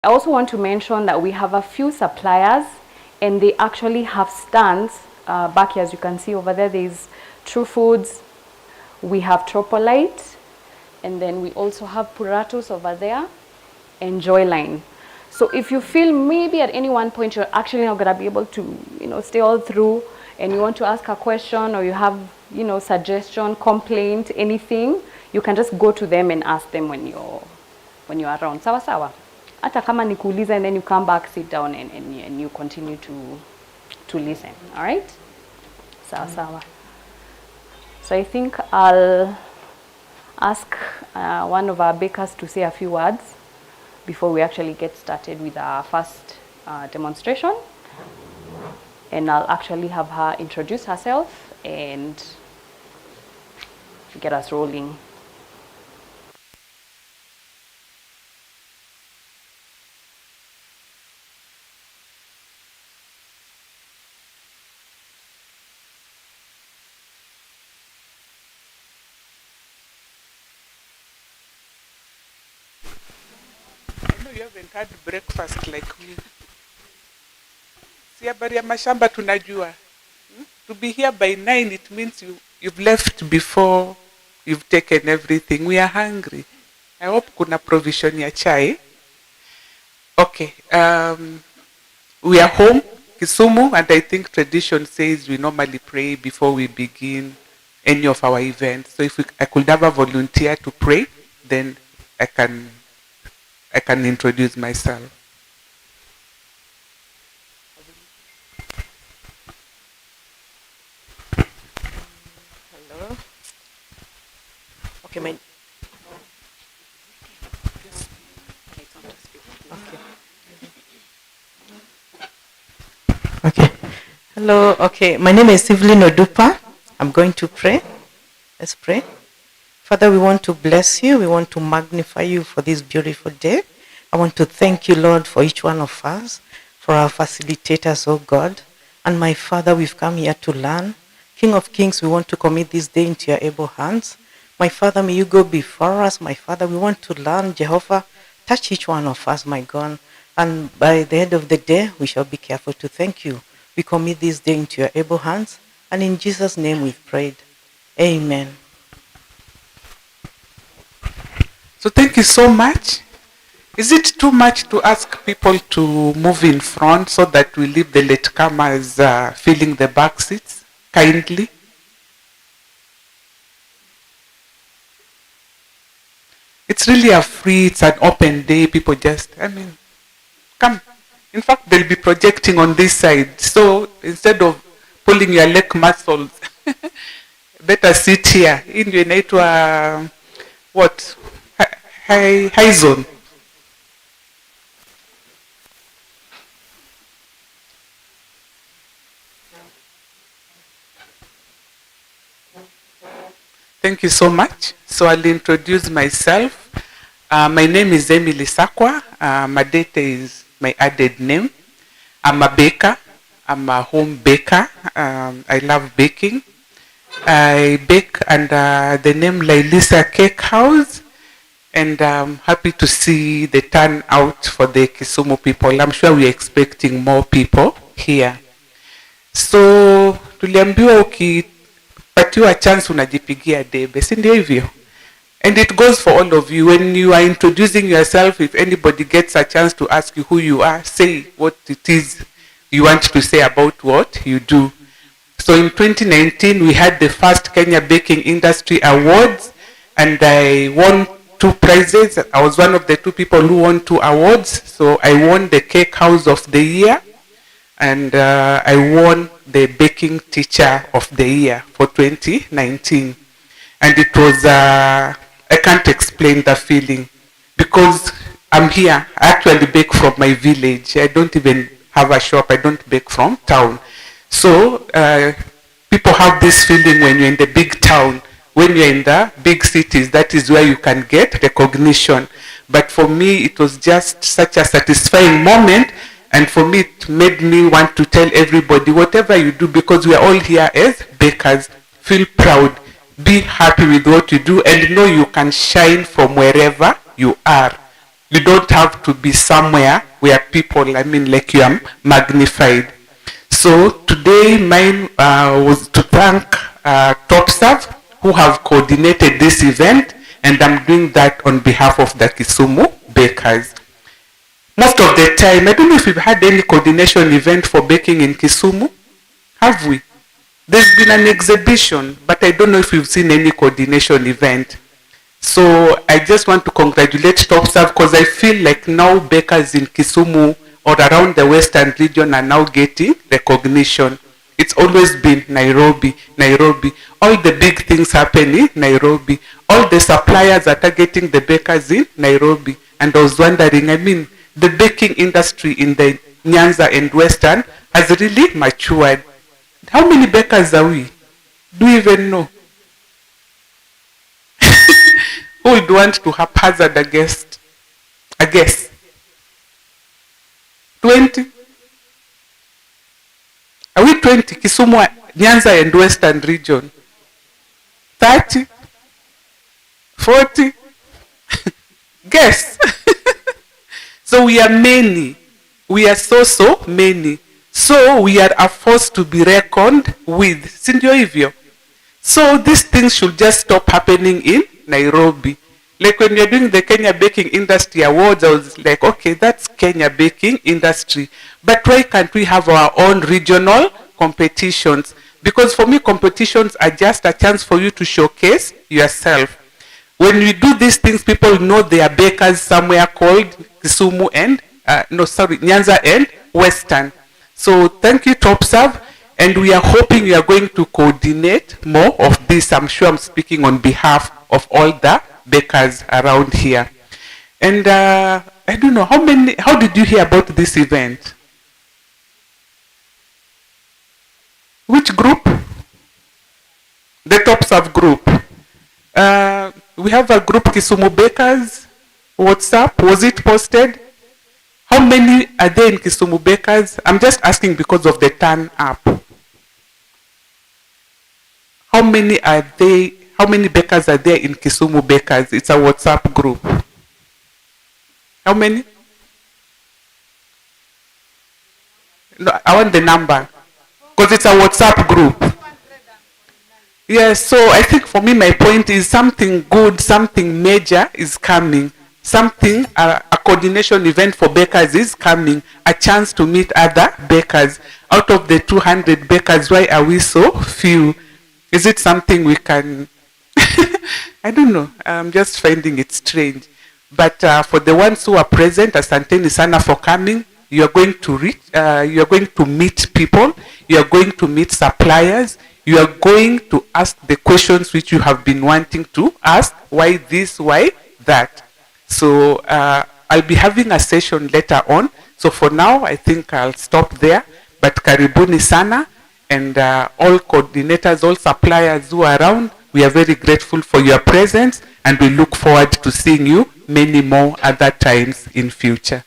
I also want to mention that we have a few suppliers and they actually have stands back here. As you can see over there, there's True Foods, we have Tropolite, and then we also have Puratos over there and Joyline. So if you feel maybe at any one point you're actually not going to be able to, stay all through, and you want to ask a question or you have, suggestion, complaint, anything, you can just go to them and ask them when you're around. Sawa sawa. Hata kama nikuuliza, and then you come back, sit down, and you continue to listen. All right? Sawa sawa. So I think I'll ask one of our bakers to say a few words before we actually get started with our first demonstration. And I'll actually have her introduce herself and get us rolling. I know you haven't had breakfast like me. Si habari ya mashamba tunajua. To be here by 9, it means you've left before you've taken everything. We are hungry. I hope kuna provision ya chai. Okay. We are home, Kisumu, and I think tradition says we normally pray before we begin any of our events. So if I could have a volunteer to pray, then I can introduce myself. Hello. Okay, Okay. Hello. Okay, my name is Evelyn Odupa. I'm going to pray. Let's pray. Father, we want to bless you. We want to magnify you for this beautiful day. I want to thank you, Lord, for each one of us, for our facilitators, oh God. And my Father, we've come here to learn. King of Kings, we want to commit this day into your able hands. My Father, may you go before us. My Father, we want to learn. Jehovah, touch each one of us, my God. And by the end of the day, we shall be careful to thank you. We commit this day into your able hands. And in Jesus' name we've prayed. Amen. So thank you so much. Is it too much to ask people to move in front so that we leave the latecomers filling the back seats kindly? It's really it's an open day. People come. In fact, they'll be projecting on this side. So instead of pulling your leg muscles, better sit here. In your inaitwa what? High zone. Thank you so much. So I'll introduce myself. My name is Emily Sakwa. Madete is my added name. I'm a baker. I'm a home baker. I love baking. I bake under the name Lailisa Cake House. And I'm happy to see the turnout for the Kisumu people. I'm sure we're expecting more people here. So tuliambiwa ukipatiwa chance unajipigia debe, si ndio hivyo? And it goes for all of you. When you are introducing yourself, if anybody gets a chance to ask you who you are, say what it is you want to say about what you do. So in 2019, we had the first Kenya Baking Industry Awards, and I won 2 prizes. I was one of the 2 people who won 2 awards. So I won the Cake House of the Year, and I won the Baking Teacher of the Year for 2019. And it was, I can't explain the feeling, because I'm here. I actually bake from my village. I don't even have a shop. I don't bake from town. So people have this feeling when you're in the big town. When you're in the big cities, that is where you can get recognition. But for me, it was just such a satisfying moment. And for me, it made me want to tell everybody, whatever you do, because we are all here as bakers, feel proud, be happy with what you do, and know you can shine from wherever you are. You don't have to be somewhere where people, I mean, like you are magnified. So today mine was to thank Topserve, who have coordinated this event, and I'm doing that on behalf of the Kisumu bakers. Most of the time, I don't know if we've had any coordination event for baking in Kisumu. Have we? There's been an exhibition, but I don't know if we've seen any coordination event. So I just want to congratulate Topserve because I feel like now bakers in Kisumu or around the western region are now getting recognition. It's always been Nairobi, Nairobi. All the big things happen in Nairobi. All the suppliers are targeting the bakers in Nairobi. And I was wondering, I mean, the baking industry in the Nyanza and Western has really matured. How many bakers are we? Do you even know? Who would want to haphazard a guest? A guess? 20? Are we 20? Kisumu, Nyanza and Western region. 30? 40? Guess. So we are many. We are so many. So we are a force to be reckoned with. Sindio hivyo? So these things should just stop happening in Nairobi. Like when you're doing the Kenya Baking Industry Awards, I was like, okay, that's Kenya Baking Industry. But why can't we have our own regional competitions? Because for me, competitions are just a chance for you to showcase yourself. When we do these things, people know they are bakers somewhere called Kisumu and, Nyanza and Western. So thank you, Topserve. And we are hoping you are going to coordinate more of this. I'm sure I'm speaking on behalf of all the bakers around here. And I don't know, how did you hear about this event? Which group? The Topserve group. We have a group, Kisumu Bakers. WhatsApp, was it posted? How many are there in Kisumu Bakers? I'm just asking because of the turn up. How many bakers are there in Kisumu Bakers? It's a WhatsApp group. How many? No, I want the number. Because it's a WhatsApp group. Yes, so I think for me, my point is something good, something major is coming. Something, a coordination event for bakers is coming. A chance to meet other bakers. Out of the 200 bakers, why are we so few? Is it something we can... I don't know. I'm just finding it strange. But for the ones who are present, asanteni sana for coming. You are going to you are going to meet people. You are going to meet suppliers. You are going to ask the questions which you have been wanting to ask. Why this? Why that? So I'll be having a session later on. So for now, I think I'll stop there. But karibuni sana. And all coordinators, all suppliers who are around, we are very grateful for your presence. And we look forward to seeing you many more other times in future.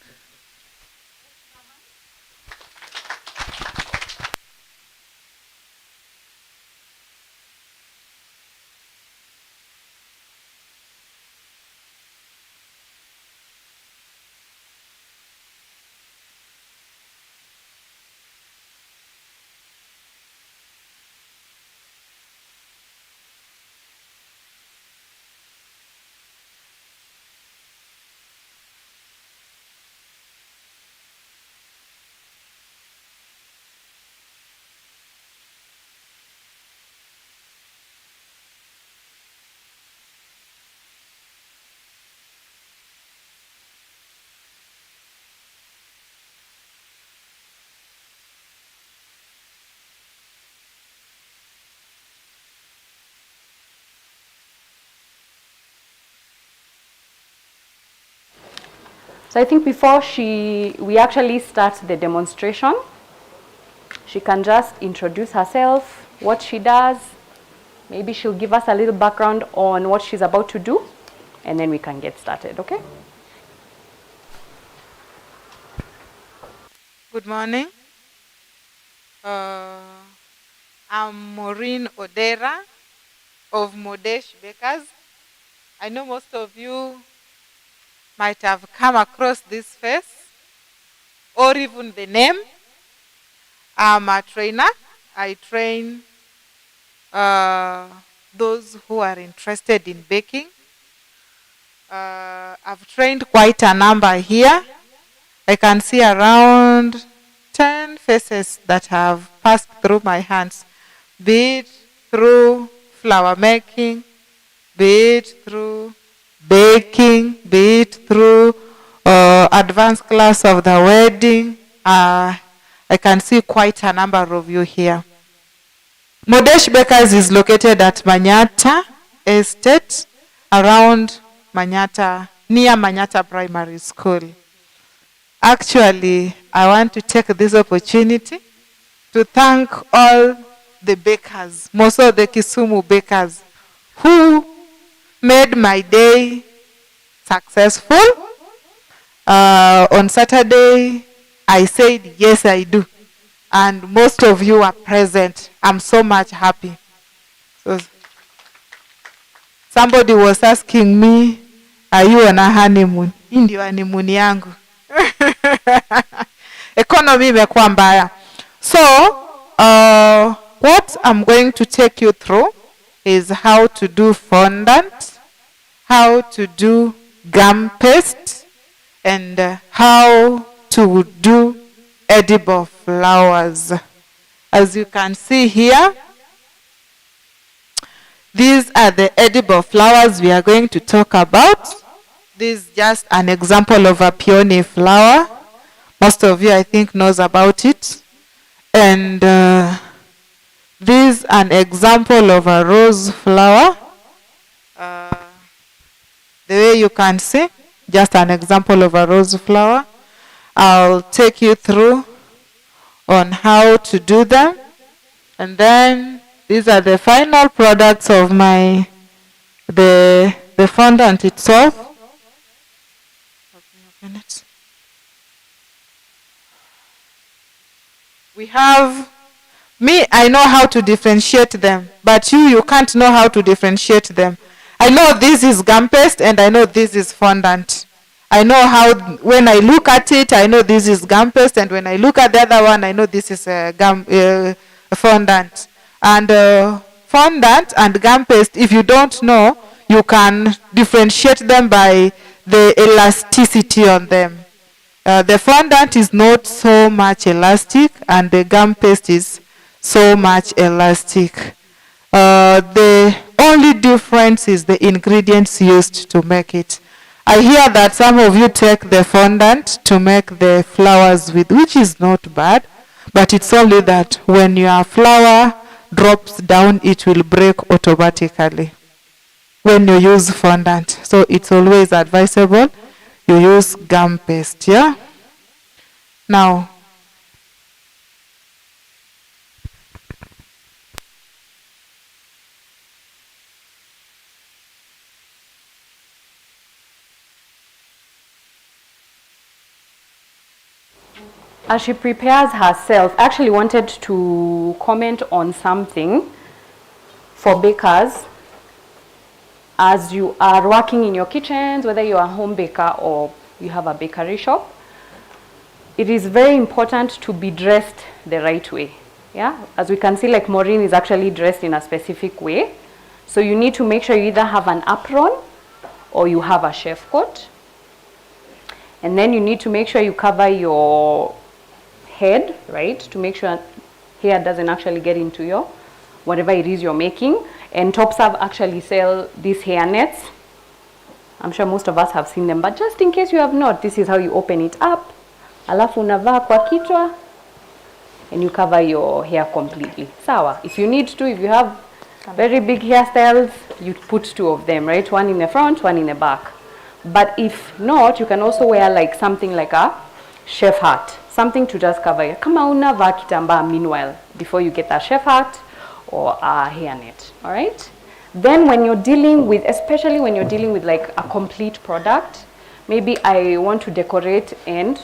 So I think before we actually start the demonstration, she can just introduce herself, what she does. Maybe she'll give us a little background on what she's about to do, and then we can get started, okay? Good morning. I'm Maureen Odera of Modesh Bakers. I know most of you might have come across this face or even the name. I'm a trainer. I train those who are interested in baking. I've trained quite a number here. I can see around 10 faces that have passed through my hands, be it through flour making, be it through baking, be it through advanced class of the wedding. I can see quite a number of you here. Modesh Bakers is located at Manyata Estate, around Manyata, near Manyata Primary School. Actually, I want to take this opportunity to thank all the bakers, most of the Kisumu bakers, who made my day successful. On Saturday, I said, yes, I do. And most of you are present. I'm so much happy. So, somebody was asking me, are you on a honeymoon? Ndio honeymoon yangu. Economy imekuwa mbaya. So, what I'm going to take you through is how to do fondant, how to do gum paste, and how to do edible flowers. As you can see here, these are the edible flowers we are going to talk about. This is just an example of a peony flower. Most of you, I think, knows about it. And this is an example of a rose flower. The way you can see, just an example of a rose flower. I'll take you through on how to do them. And then these are the final products of the fondant itself. We have, I know how to differentiate them, but you can't know how to differentiate them. I know this is gum paste and I know this is fondant. I know how, when I look at it, I know this is gum paste, and when I look at the other one, I know this is fondant. And fondant and gum paste, if you don't know, you can differentiate them by the elasticity on them. The fondant is not so much elastic, and the gum paste is so much elastic. The only difference is the ingredients used to make it. I hear that some of you take the fondant to make the flowers with, which is not bad, but it's only that when your flower drops down, it will break automatically when you use fondant. So it's always advisable you use gum paste, yeah? Now, as she prepares herself, I actually wanted to comment on something for bakers. As you are working in your kitchens, whether you are a home baker or you have a bakery shop, it is very important to be dressed the right way. Yeah, as we can see, like Maureen is actually dressed in a specific way. So you need to make sure you either have an apron or you have a chef coat. And then you need to make sure you cover your head, right? To make sure hair doesn't actually get into your, whatever it is you're making. And Topserve actually sell these hair nets. I'm sure most of us have seen them, but just in case you have not, this is how you open it up. Alafu unavaa kwa kichwa and you cover your hair completely. Sawa. If you need to, if you have very big hairstyles, you put two of them, right? One in the front, one in the back. But if not, you can also wear like something like a chef hat, something to just cover your. Kama unavaa kitambaa meanwhile, before you get a chef hat or a hairnet, all right? Then when you're dealing with, especially when you're dealing with like a complete product, maybe I want to decorate and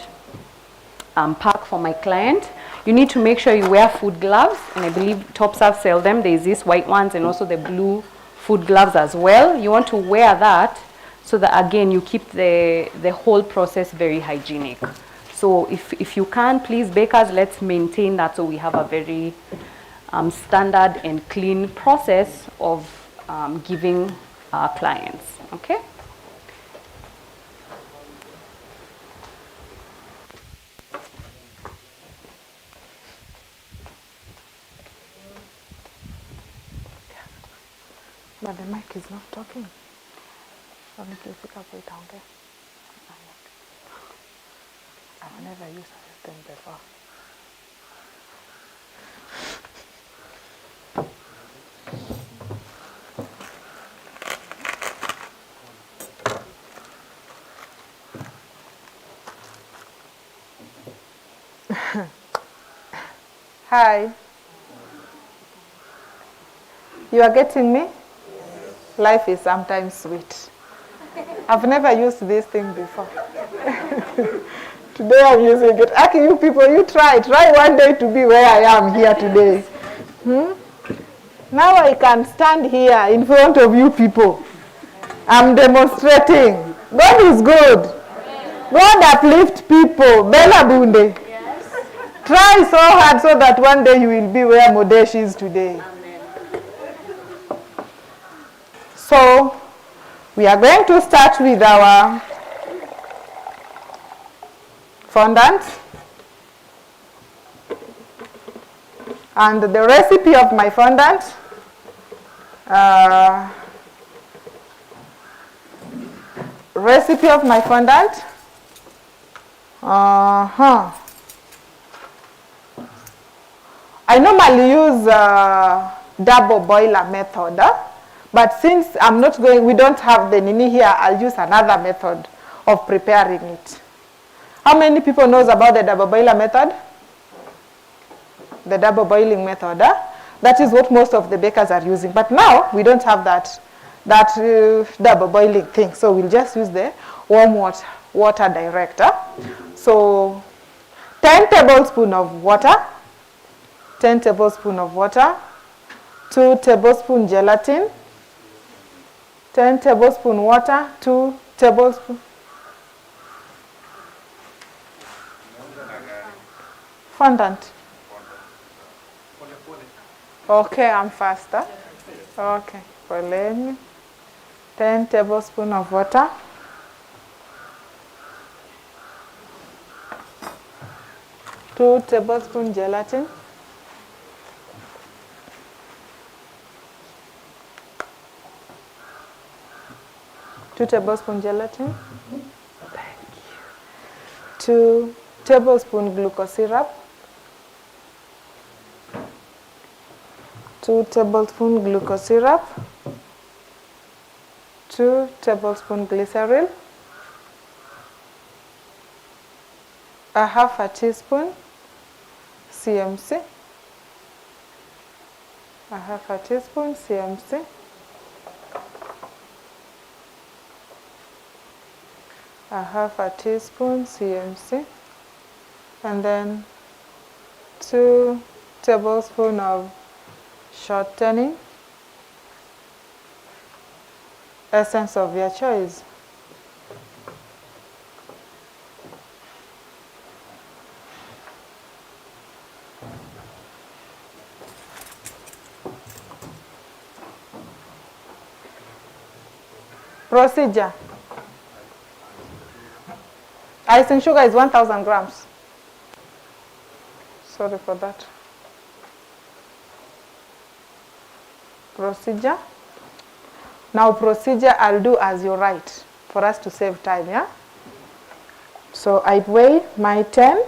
pack for my client, you need to make sure you wear food gloves, and I believe Topserve sell them. There's these white ones and also the blue food gloves as well. You want to wear that so that again you keep the whole process very hygienic. So if you can, please bakers, let's maintain that so we have a very standard and clean process of giving our clients, okay? But the mic is not talking. Only pick up it down there. I've never used this thing before. Hi. You are getting me? Life is sometimes sweet. I've never used this thing before. Today I'm using it. Actually, you people, you try one day to be where I am here today. Now I can stand here in front of you people. I'm demonstrating. God is good. God uplift people. Bella Bunde. Yes. Try so hard so that one day you will be where Modesh is today. Amen. So, we are going to start with our fondant. And the recipe of my fondant, I normally use double boiler method, but since we don't have the nini here, I'll use another method of preparing it. How many people knows about the double boiler method? The double boiling method. That is what most of the bakers are using. But now we don't have that double boiling thing. So we'll just use the warm water direct. So 10 tablespoons of water. 10 tablespoons of water. 2 tablespoons gelatin. 10 tablespoons water. 2 tablespoons. Fondant. Okay, I'm faster. Okay, poleni. 10 tablespoons of water. 2 tablespoons gelatin. 2 tablespoons gelatin. 2 tablespoons glucose syrup. 2 tablespoons glucose syrup. 2 tablespoons glycerol. A half a teaspoon CMC. A half a teaspoon CMC. A half a teaspoon CMC. And then 2 tablespoons of shortening, essence of your choice. Procedure. Icing sugar is 1,000 grams. Sorry for that. Procedure. Now procedure, I'll do as you write for us to save time, yeah? So I weigh my 10.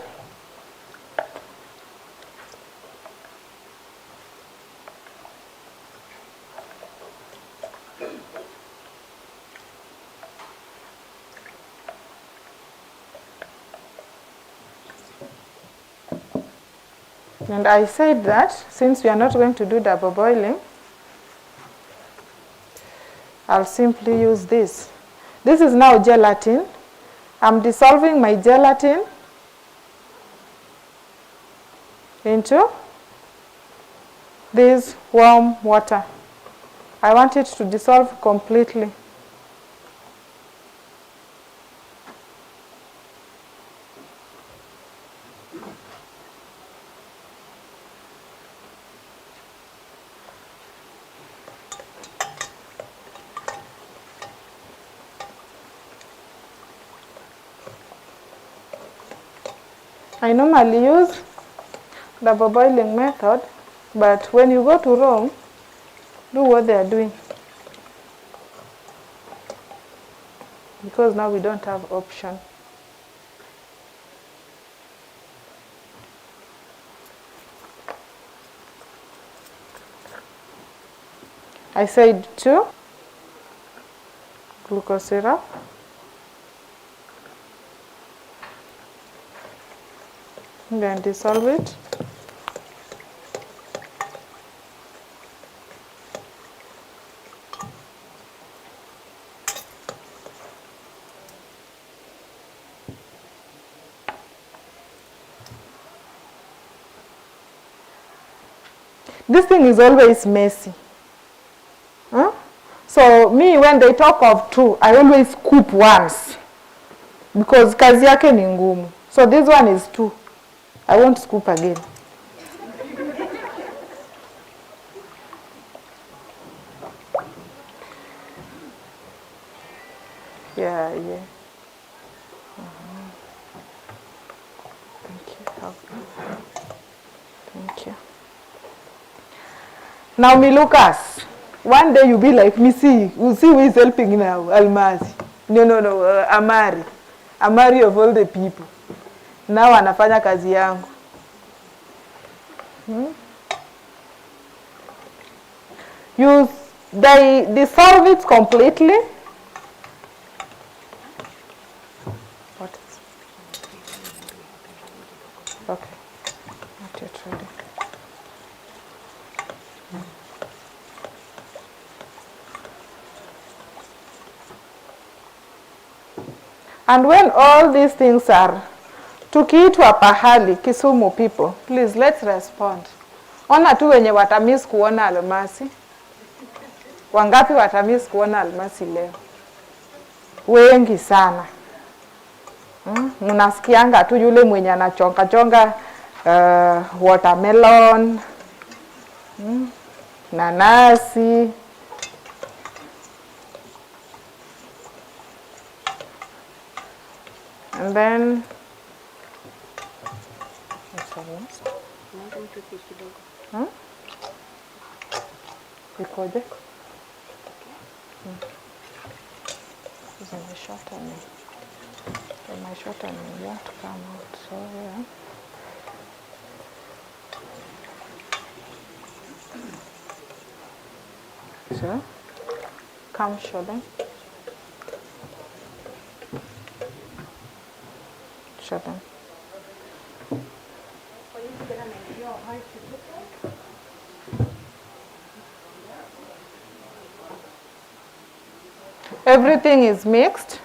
And I said that since we are not going to do double boiling, I'll simply use this. This is now gelatin. I'm dissolving my gelatin into this warm water. I want it to dissolve completely. I normally use double boiling method, but when you go to Rome, do what they are doing. Because now we don't have option. I said 2 glucose syrup. Then dissolve it. This thing is always messy. Huh? So me, when they talk of 2, I always scoop once. Because kazi yake ni ngumu. So this one is 2. I won't scoop again. Yeah. Thank you. Now, me Lucas, one day you be like, me see, we'll see who is helping now, Almasi. No, Amari. Amari of all the people. Now anafanya kazi yangu. They dissolve it completely. What is it? Okay. Not yet ready. And when all these things are tukiitwa pahali Kisumu people, please let's respond. Ona tu wenye watamiss kuona almasi. Wangapi watamiss kuona almasi leo? Wengi sana. Mnasikianga tu yule mwenye anachonga watermelon, nanasi. And then ikoje? This is my shortening. And my shortening won't come out, so yeah. So, come shorten. Shorten. Everything is mixed.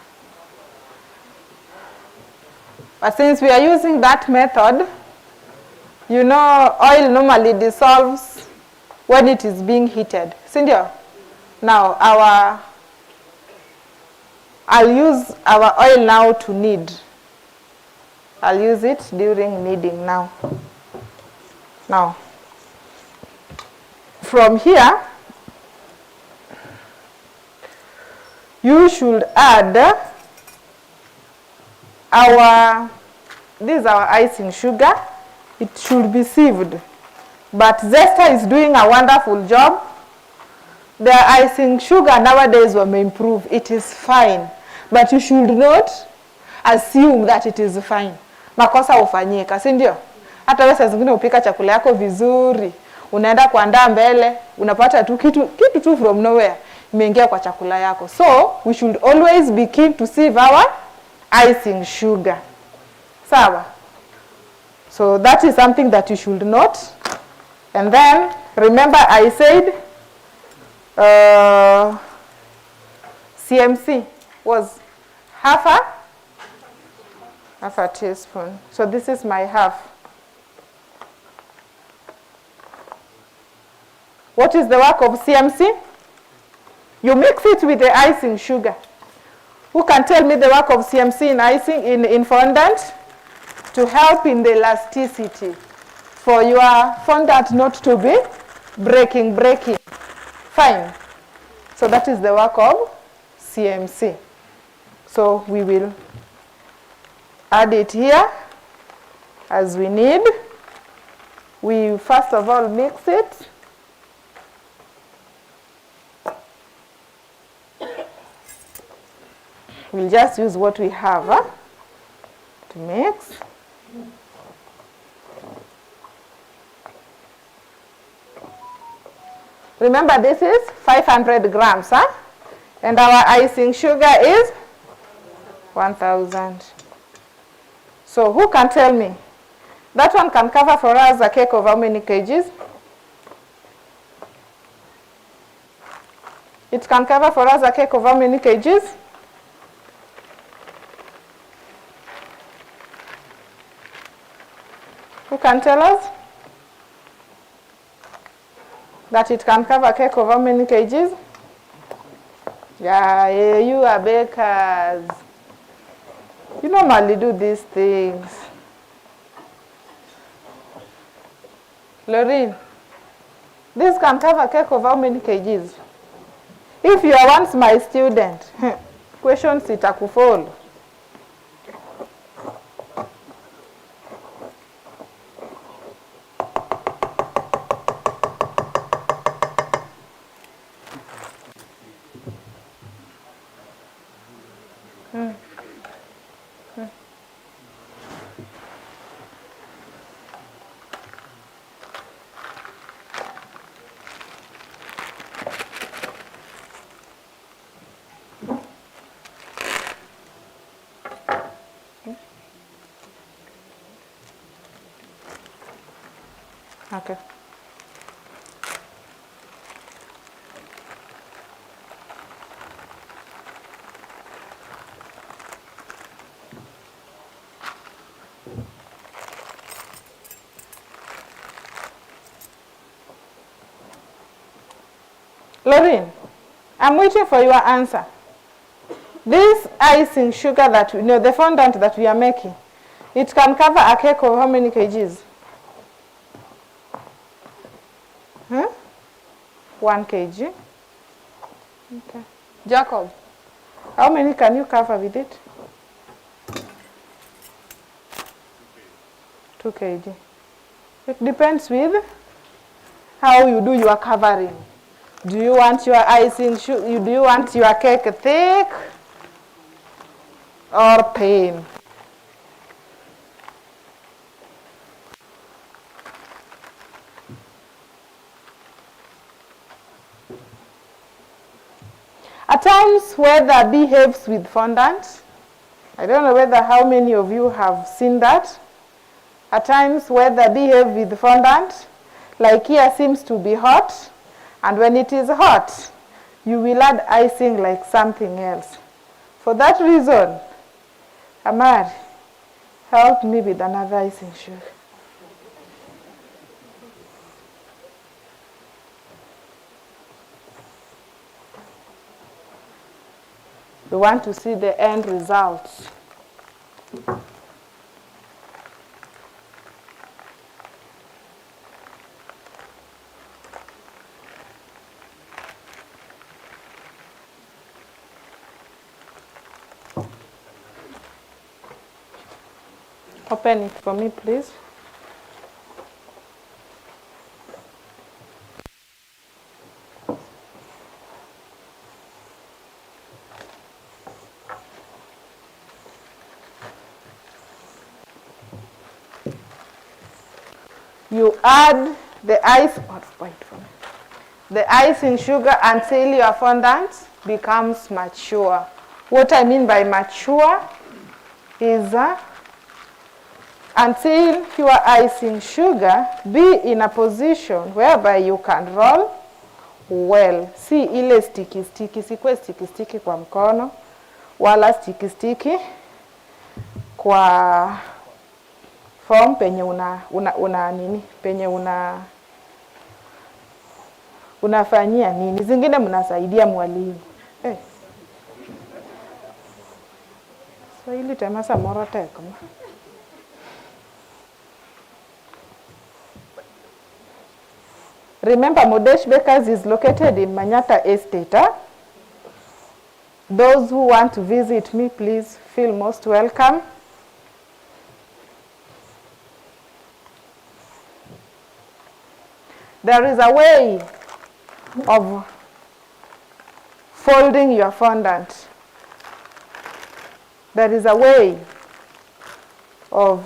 But since we are using that method, you know, oil normally dissolves when it is being heated. Cynthia, now I'll use our oil now to knead. I'll use it during kneading now. Now, from here, you should add this is our icing sugar. It should be sieved. But Zesta is doing a wonderful job. The icing sugar nowadays will improve. It is fine. But you should not assume that it is fine. Makosa ufanyika, si ndio? Hata wewe saa zingine upika chakula yako vizuri, unaenda kuandaa mbele, unapata tu kitu tu from nowhere imeingia kwa chakula yako. So, we should always be keen to sieve our icing sugar. Sawa? So, that is something that you should note. And then, remember I said CMC was half a teaspoon. So this is my half. What is the work of CMC? You mix it with the icing sugar. Who can tell me the work of CMC in icing, in fondant? To help in the elasticity. For your fondant not to be breaking. Fine. So that is the work of CMC. So we will add it here. as we need. We first of all mix it. We'll just use what we have to mix. Remember, this is 500 grams, and our icing sugar is 1,000. So who can tell me? That one can cover for us a cake of how many kgs? It can cover for us a cake of how many kgs? Who can tell us that it can cover a cake of how many kgs? Yeah, you are bakers. You normally do these things. Lorraine, this can cover a cake of how many kgs? If you are once my student, questions itakufall. Okay. Lorraine, I'm waiting for your answer. This icing sugar that we know, the fondant that we are making, it can cover a cake of how many kgs? 1 kg. Okay. Jacob, how many can you cover with it? 2 kg. It depends with how you do your covering. Do you want your icing sugar? Do you want your cake thick or thin? At times, weather behaves with fondant. I don't know whether how many of you have seen that. At times, weather behaves with fondant. Like here seems to be hot. And when it is hot, you will add icing like something else. For that reason, Amar, help me with another icing sugar. We want to see the end results. Open it for me, please. You add the ice, the icing sugar until your fondant becomes mature. What I mean by mature is until your icing sugar be in a position whereby you can roll well. Si ile sticky sticky, sikwe sticky sticky kwa mkono, wala sticky sticky kwa form penye una nini, penye unafanyia nini. Zingine mnasaidia mwalimu. So ili temasa morote kama. Remember, Modesh Bakers is located in Manyata Estate. Those who want to visit me, please feel most welcome. There is a way of folding your fondant. There is a way of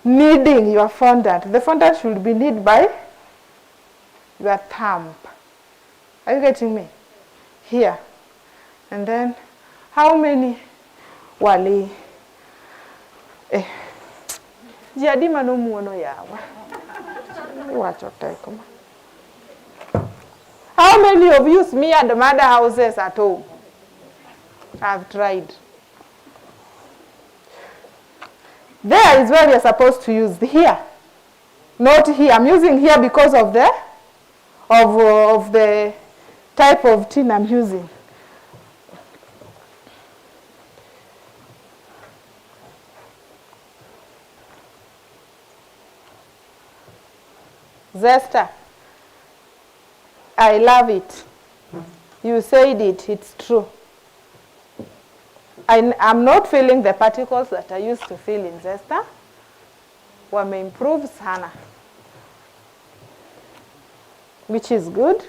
kneading your fondant. The fondant should be kneaded by your thumb. Are you getting me? Here. And then, how many wali? Jadima no muono yawa. How many of you smeared mother houses at home? I've tried. There is where you're supposed to use here, not here. I'm using here because of the type of tin I'm using. Zesta, I love it. You said it, it's true. I'm not feeling the particles that I used to feel in Zesta. Wame-improve sana, which is good.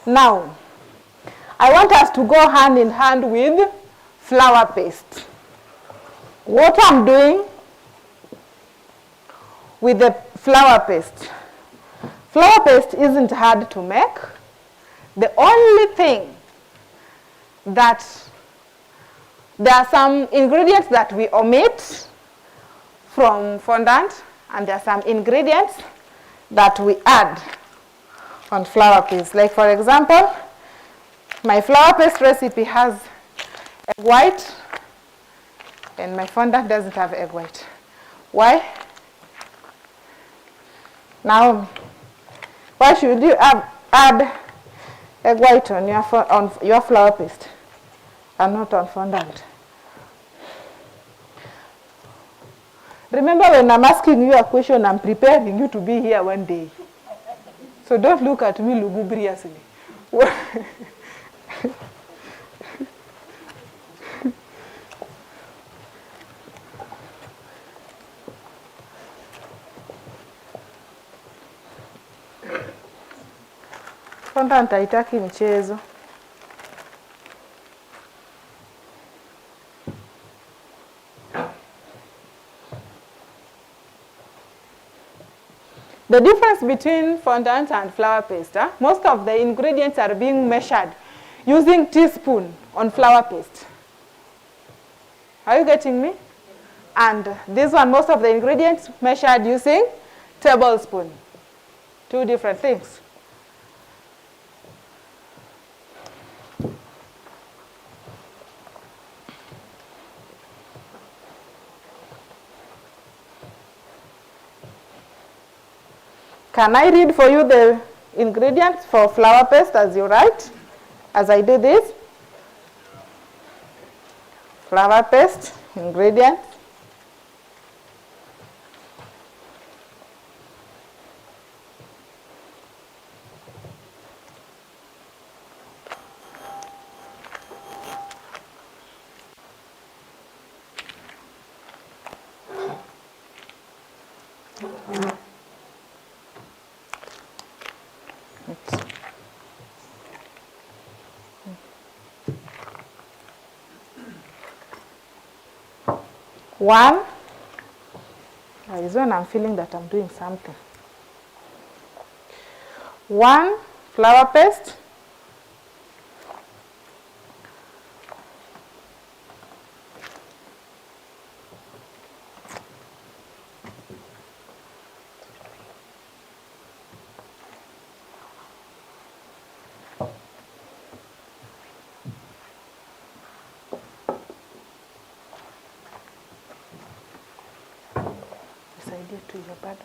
Now, I want us to go hand in hand with flour paste. What I'm doing with the flour paste isn't hard to make. The only thing that there are some ingredients that we omit from fondant, and there are some ingredients that we add on flour paste. Like for example, my flour paste recipe has egg white, and my fondant doesn't have egg white. Why? Now, why should you add egg white on your flour paste and not on fondant? Remember, when I'm asking you a question, I'm preparing you to be here one day. So don't look at me lugubriously. Fondant haitaki mchezo. The difference between fondant and flour paste, most of the ingredients are being measured using teaspoon on flour paste. Are you getting me? And this one, most of the ingredients measured using tablespoon. Two different things. Can I read for you the ingredients for flour paste as you write, as I do this? Flour paste, ingredients. One is when I'm feeling that I'm doing something. 1 flour paste. nisaidie tu hiyo bado.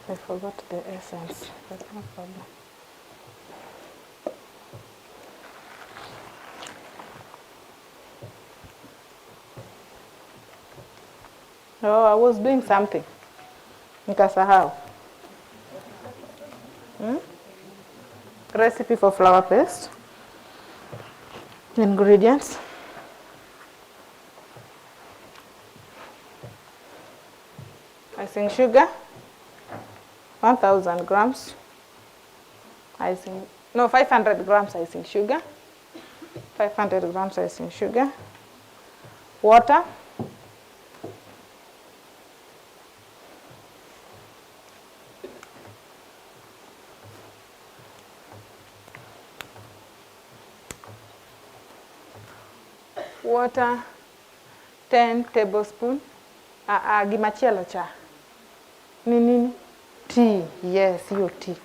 I forgot the essence, but no problem. Oh, I was doing something. Nikasahau. Recipe for flour paste. Ingredients. Icing sugar. 1,000 grams. 500 grams icing sugar. 500 grams icing sugar. Water. Water, 10 tablespoons. Gimachielo cha. Nini? Tea. Yes, your tea.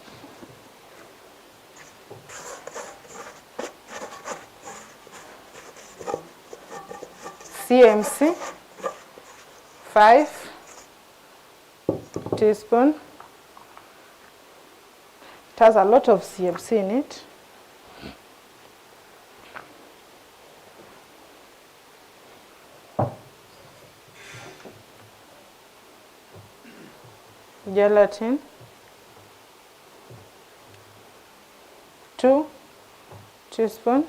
CMC, 5 teaspoons. It has a lot of CMC in it. Gelatin, 2 teaspoons.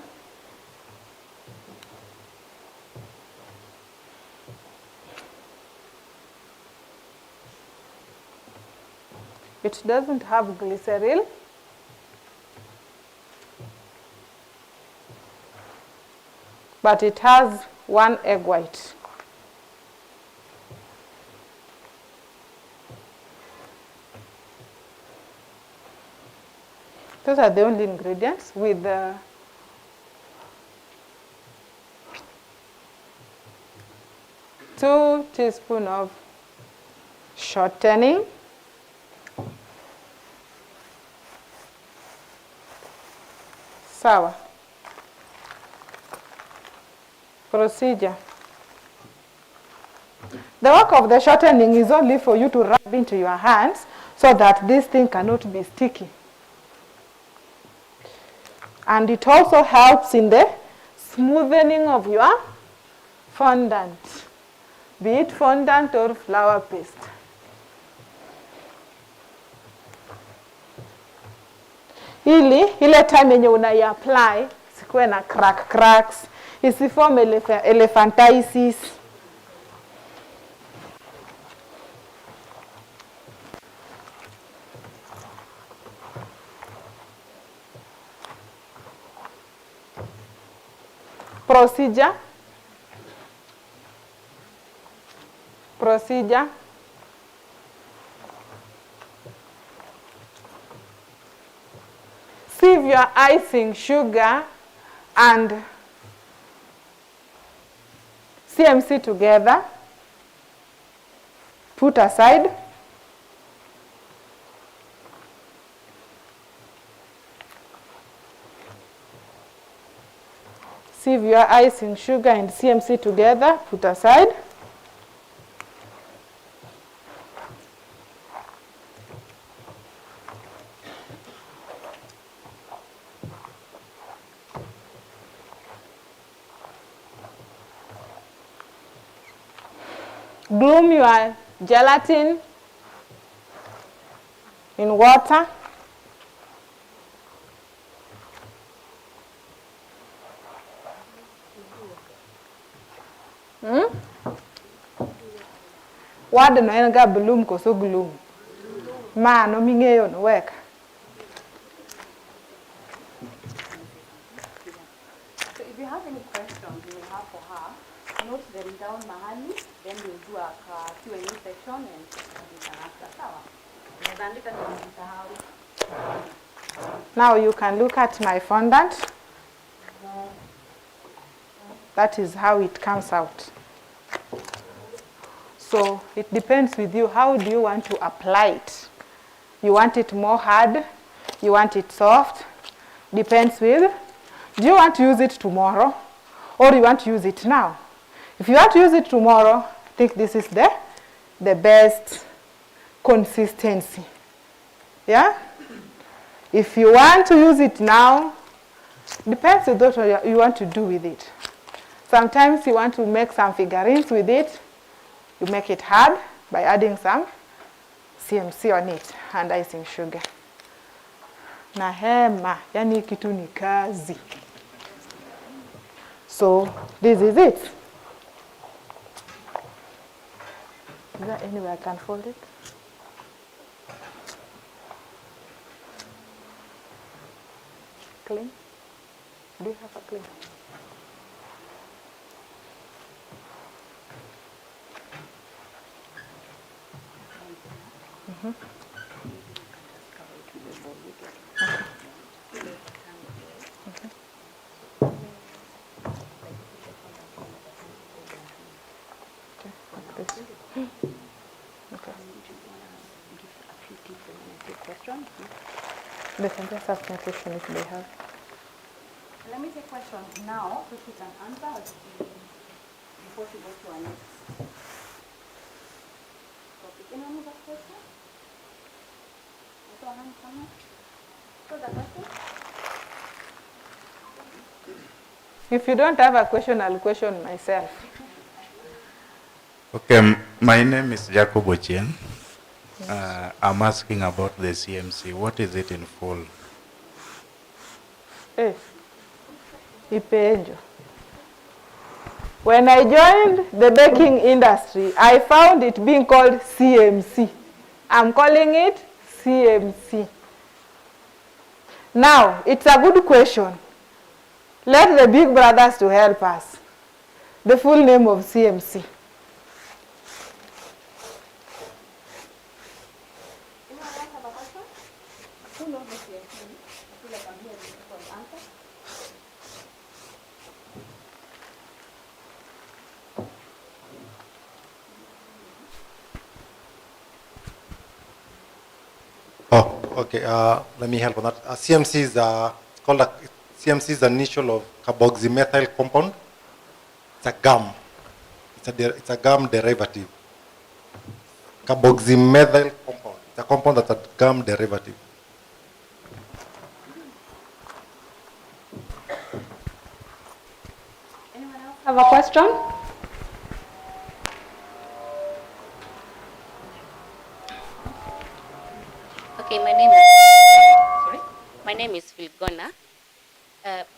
It doesn't have glycerol. But it has 1 egg white. Those are the only ingredients with 2 teaspoons of shortening. Sawa. Procedure. The work of the shortening is only for you to rub into your hands so that this thing cannot be sticky. And it also helps in the smoothening of your fondant, be it fondant or flour paste. Ile time yenye unai-apply, sikuwe na cracks, isiform elephantiasis. Procedure. Sieve your icing sugar and CMC together. Put aside. Sieve your icing sugar and CMC together. Put aside. Bloom your gelatin in water. Wade no en ga bloom koso gloom. Mano ming'eyo no weka. So if you have any questions you will have for her, note them down mahali, then we'll do a Q&A section and you can ask us. Sawa? Unaandika ni msahau. Now you can look at my fondant. That is how it comes out. So it depends with you. How do you want to apply it? You want it more hard? You want it soft? Depends with, do you want to use it tomorrow? Or you want to use it now? If you want to use it tomorrow, I think this is the best consistency. Yeah? If you want to use it now, depends with what you want to do with it. Sometimes you want to make some figurines with it. You make it hard by adding some CMC on it and icing sugar. Na hema, yani kitu ni kazi. So this is it. Is there any way I can fold it? Clean? Do you have a clean? Mm-hmm. They can just ask me a question if they have. Let me take questions now, so she can answer before she goes to our next topic. Anyone have a question? I saw a hand somewhere. What's the question? If you don't have a question, I'll question myself. Okay, my name is Jacob Ochieng. I'm asking about the CMC. What is it in full? Ipenjo. When I joined the baking industry, I found it being called CMC. I'm calling it CMC. Now, it's a good question. Let the big brothers to help us. The full name of CMC. Oh, okay. Let me help on that. CMC is called CMC is the initial of carboxymethyl compound. It's a gum. It's a gum derivative. Carboxymethyl compound. It's a compound that's a gum derivative. Anyone else have a question? Okay, my name is Filgona.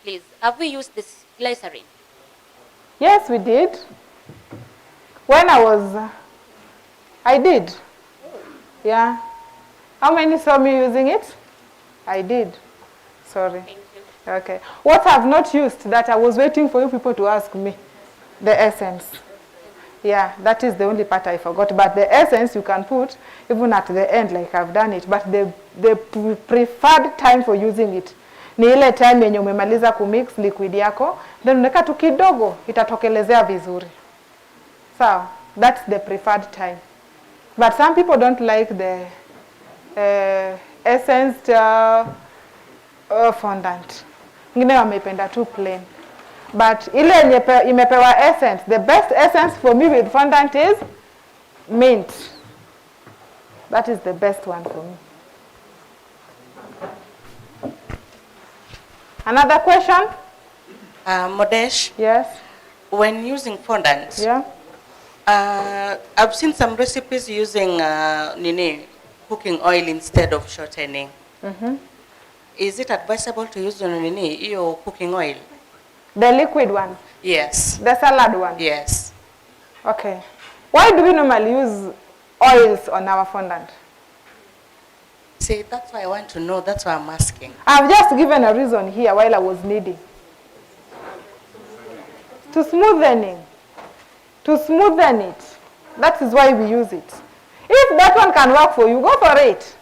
Please, have we used this glycerin? Yes, we did. When I did. Yeah. How many saw me using it? I did. Sorry. Thank you. Okay. What I've not used that I was waiting for you people to ask me, the essence. Yeah, that is the only part I forgot. But the essence you can put even at the end like I've done it. But the preferred time for using it ni ile time yenye umemaliza kumix liquid yako, then unaweka tu kidogo, itatokelezea vizuri. So, that's the preferred time. But some people don't like the essence fondant. Wengine wamependa tu plain. But ile yenye imepewa essence, the best essence for me with fondant is mint. That is the best one for me. Another question? Modesh, Yes. when using fondant, Yeah. I've seen some recipes using cooking oil instead of shortening. Mm-hmm. Is it advisable to use your cooking oil? The liquid one? Yes. The salad one? Yes. Okay. Why do we normally use oils on our fondant? See, that's why I want to know. That's why I'm asking. I've just given a reason here while I was kneading. To smoothen it. That is why we use it. If that one can work for you, go for it.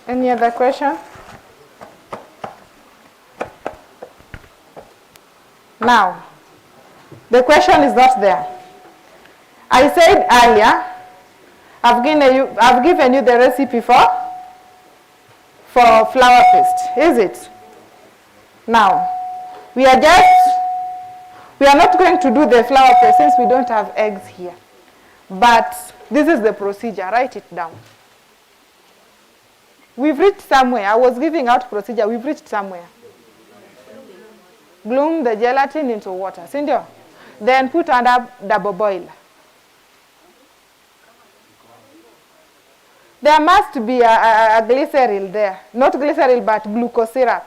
Any other question? Now, the question is not there. I said earlier, I've given you the recipe for flour paste, is it? Now, we are not going to do the flour paste since we don't have eggs here. But this is the procedure, write it down. We've reached somewhere. I was giving out procedure, we've reached somewhere. Bloom the gelatin into water, sindio? Then put under double boil. There must be a glycerol there. Not glycerol, but glucose syrup.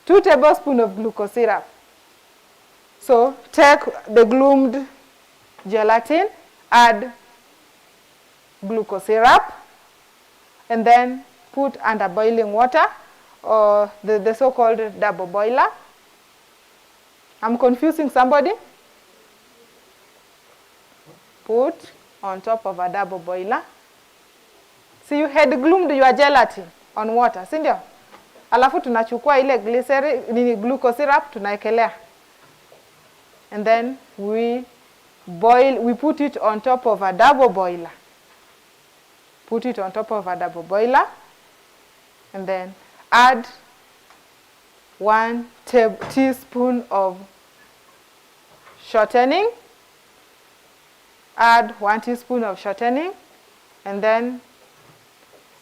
2 tablespoons of glucose syrup. So take the gloomed gelatin, add glucose syrup, and then put under boiling water, or the so-called double boiler. I'm confusing somebody? Put on top of a double boiler. See, you had gloomed your gelatin on water, sindio? Alafu tunachukua ile glucose syrup tunaekelea. And then we put it on top of a double boiler. Put it on top of a double boiler. And then add 1 teaspoon of shortening. Add 1 teaspoon of shortening. And then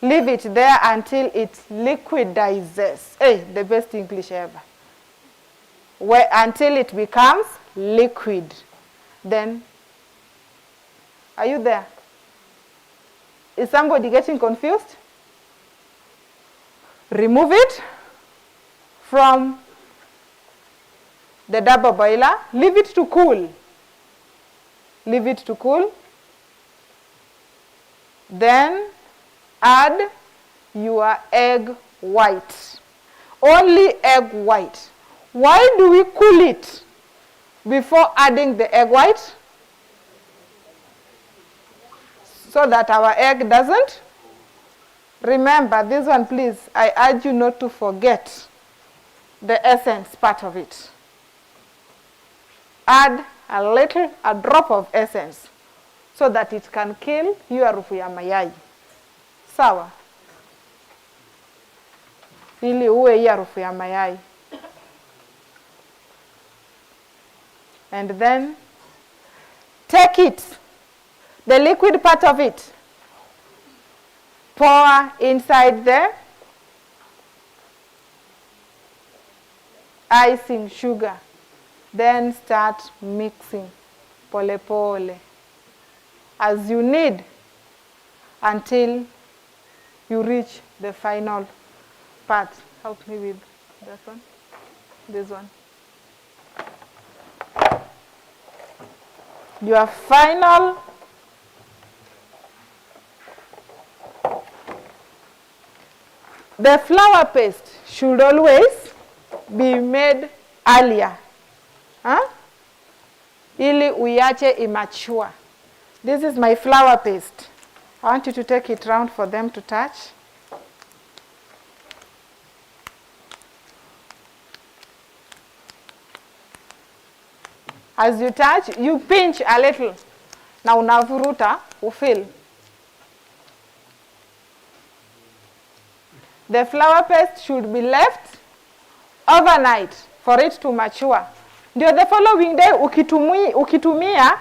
leave it there until it liquidizes. Hey, the best English ever. Until it becomes liquid. Then, are you there? Is somebody getting confused? Remove it from the double boiler. Leave it to cool. Leave it to cool. Then add your egg white. Only egg white. Why do we cool it before adding the egg white? So that our egg doesn't. Remember this one, please. I urge you not to forget the essence part of it. Add a drop of essence so that it can kill hiyo harufu ya mayai. Sawa? Ili uwe hiyo harufu ya mayai. And then take it, the liquid part of it, pour inside the icing sugar. Then start mixing pole pole as you need until you reach the final part. Help me with that one, this one. Your final the flour paste should always be made earlier. Ili uyache immature. This is my flour paste. I want you to take it round for them to touch. As you touch, you pinch a little. Na unavuruta, ufeel. The flour paste should be left overnight for it to mature. Ndio the following day ukitumia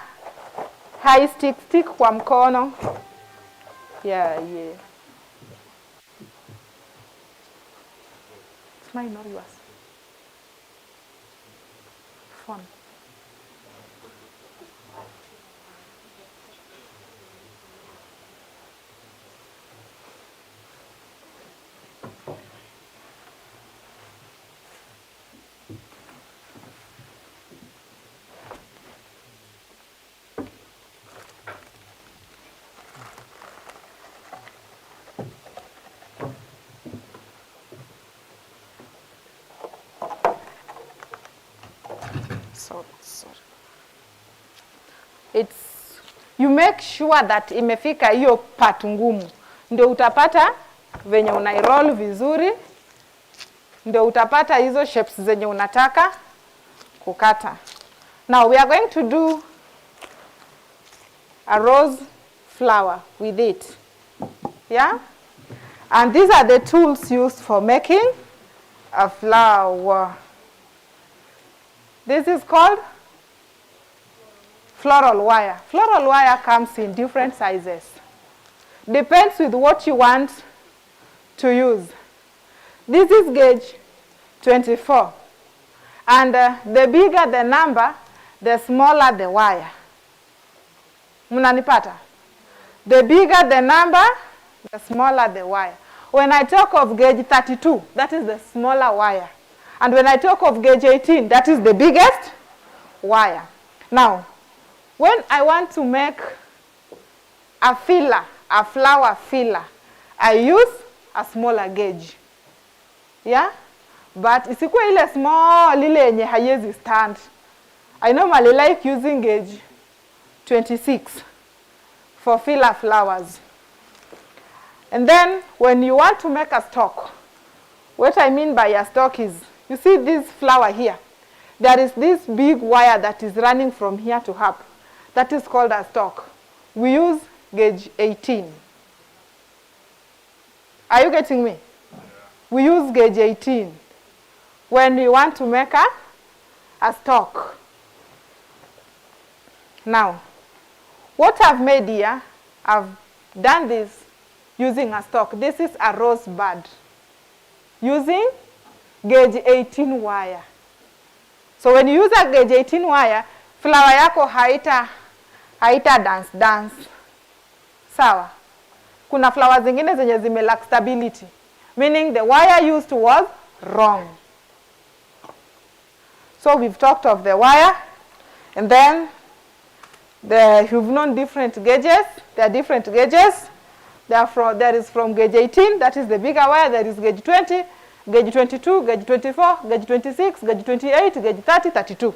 stick kwa mkono. Yeah. It's mine, not yours. Fun. You make sure that imefika hiyo part ngumu. Ndio utapata venye unairoll vizuri ndio utapata hizo shapes zenye unataka kukata. Now we are going to do a rose flower with it. Yeah? And these are the tools used for making a flower. This is called floral wire. Floral wire comes in different sizes. Depends with what you want to use. This is gauge 24. And the bigger the number, the smaller the wire. Munanipata? The bigger the number, the smaller the wire. When I talk of gauge 32, that is the smaller wire. And when I talk of gauge 18, that is the biggest wire. Now, when I want to make a filler, a flower filler, I use a smaller gauge. Yeah? But isikuwe ile small, ile yenye haiwezi stand. I normally like using gauge 26 for filler flowers. And then when you want to make a stalk, what I mean by a stalk is, you see this flower here. There is this big wire that is running from here to up. That is called a stalk. We use gauge 18. Are you getting me? We use gauge 18 when we want to make a stalk. Now, what I've made here, I've done this using a stalk. This is a rose bud using gauge 18 wire. So when you use a gauge 18 wire, flower yako haita dance. Sawa. Kuna flowers zingine zenye zime lack stability, meaning the wire used was wrong. So we've talked of the wire, and then you've known different gauges. There are different gauges. There is from gauge 18, that is the bigger wire. There is gauge 20, gauge 22, gauge 24, gauge 26, gauge 28, gauge 30, 32.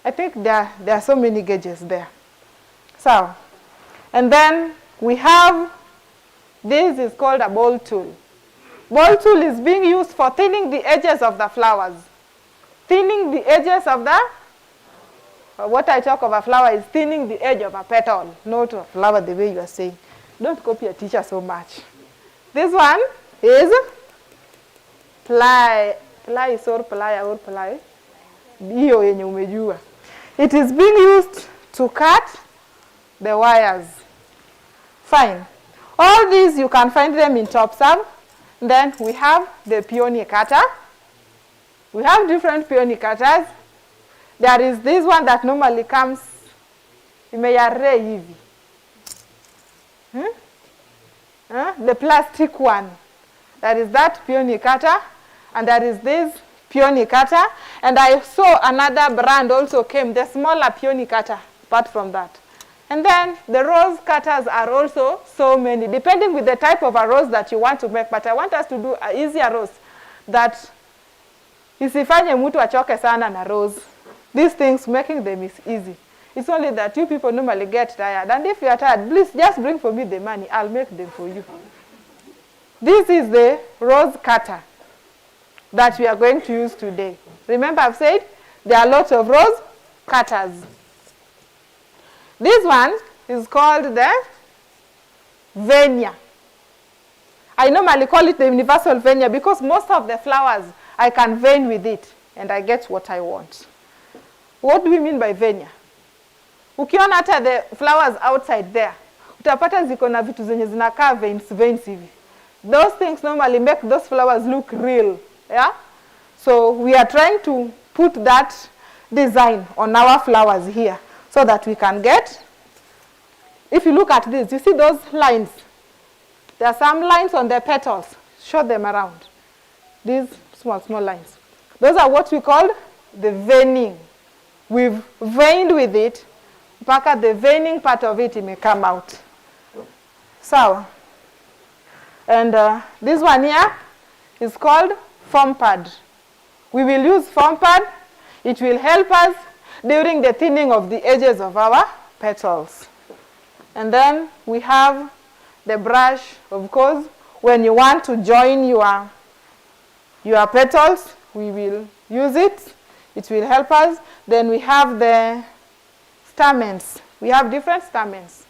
I think there are so many gauges there. So, and then we have, this is called a ball tool. Ball tool is being used for thinning the edges of the flowers. Thinning the edges of the, what I talk of a flower is thinning the edge of a petal, not a flower the way you are saying. Don't copy a teacher so much. This one is ply or ply. Hiyo yenye umejua. It is being used to cut the wires. Fine. All these you can find them in Topserve. Then we have the peony cutter. We have different peony cutters. There is this one that normally comes imeyare hivi. The plastic one. There is that peony cutter, and there is this peony cutter, and I saw another brand also came, the smaller peony cutter, apart from that. And then the rose cutters are also so many, depending with the type of a rose that you want to make, but I want us to do an easier rose that isifanye mtu achoke sana na rose. These things, making them is easy. It's only that you people normally get tired. And if you are tired, please just bring for me the money. I'll make them for you. This is the rose cutter that we are going to use today. Remember I've said there are lots of rose cutters. This one is called the venia. I normally call it the universal venia because most of the flowers I can vein with it and I get what I want. What do we mean by venia? Ukiona hata the flowers outside there, utapata ziko na vitu zenye zinakaa veins hivi. Those things normally make those flowers look real. Yeah? So we are trying to put that design on our flowers here so that we can get, if you look at this, you see those lines? There are some lines on the petals. Show them around. These small lines. Those are what we call the veining. We've veined with it, mpaka the veining part of it may come out. So, and this one here is called foam pad. We will use foam pad. It will help us during the thinning of the edges of our petals. And then we have the brush, of course. When you want to join your petals, we will use it. It will help us. Then we have the stamens. We have different stamens.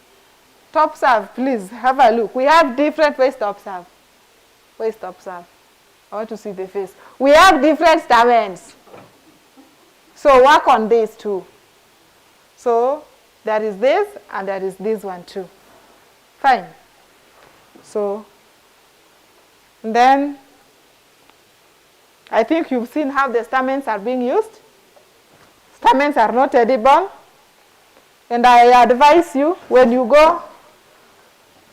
Topserve, please have a look. We have different ways Topserve. Where's Topserve? I want to see the face. We have different stamens. So work on this too. So there is this and there is this one too. Fine. So then I think you've seen how the stamens are being used. Stamens are not edible. And I advise you, when you go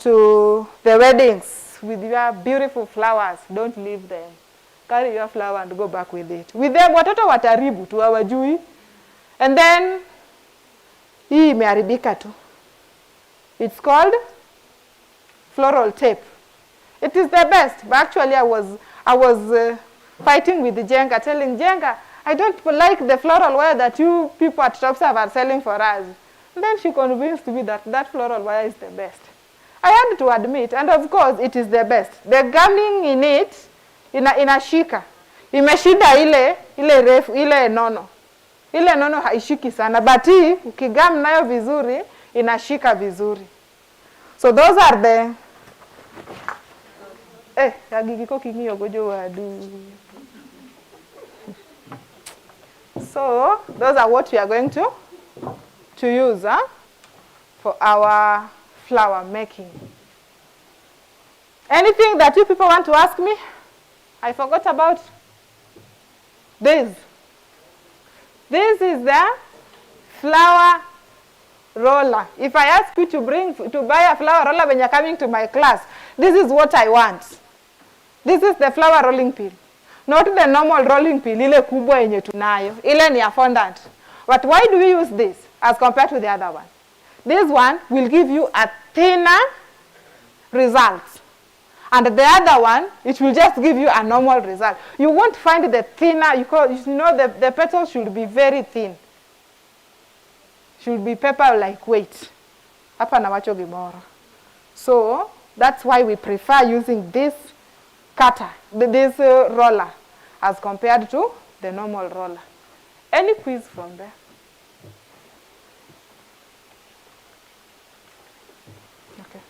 to the weddings with your beautiful flowers, don't leave them. Carry your flower and go back with it. With them, watoto wataribu tu hawajui. And then, hii imeharibika tu. It's called floral tape. It is the best. But actually, I was fighting with Jenga, telling Jenga, I don't like the floral wire that you people at Topserve are selling for us. And then she convinced me that that floral wire is the best. I had to admit, and of course, it is the best. The gumming in it, inashika. Imeshinda ile refu, ile nono. Ile nono haishiki sana, but hii, ukigam nayo vizuri, inashika vizuri. So those are the... Yagigiko kingiyo gojo wadu. So, those are what we are going to use for our flower making. Anything that you people want to ask me? I forgot about this. This is the flower roller. If I ask you to buy a flower roller when you're coming to my class, this is what I want. This is the flower rolling pin. Not the normal rolling pin, ile kubwa yenye tunayo. Ile ni fondant. But why do we use this as compared to the other one? This one will give you a thinner result. And the other one, it will just give you a normal result. You won't find the thinner, you know the petals should be very thin. Should be paper-like weight. Hapa na wacho gimoro. So, that's why we prefer using this cutter, this roller, as compared to the normal roller. Any quiz from there? Okay.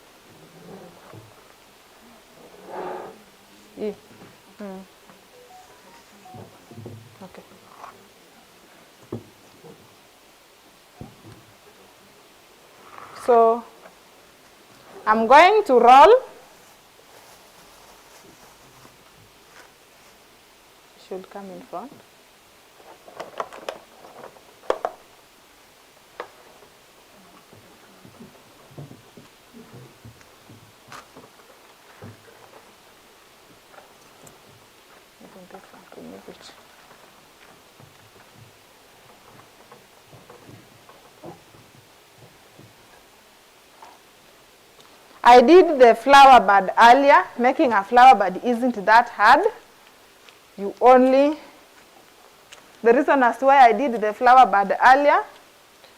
Yeah. Okay. So, I'm going to roll. Should come in front. I did the flower bud earlier. Making a flower bud isn't that hard. You only, the reason as to why I did the flower bud earlier,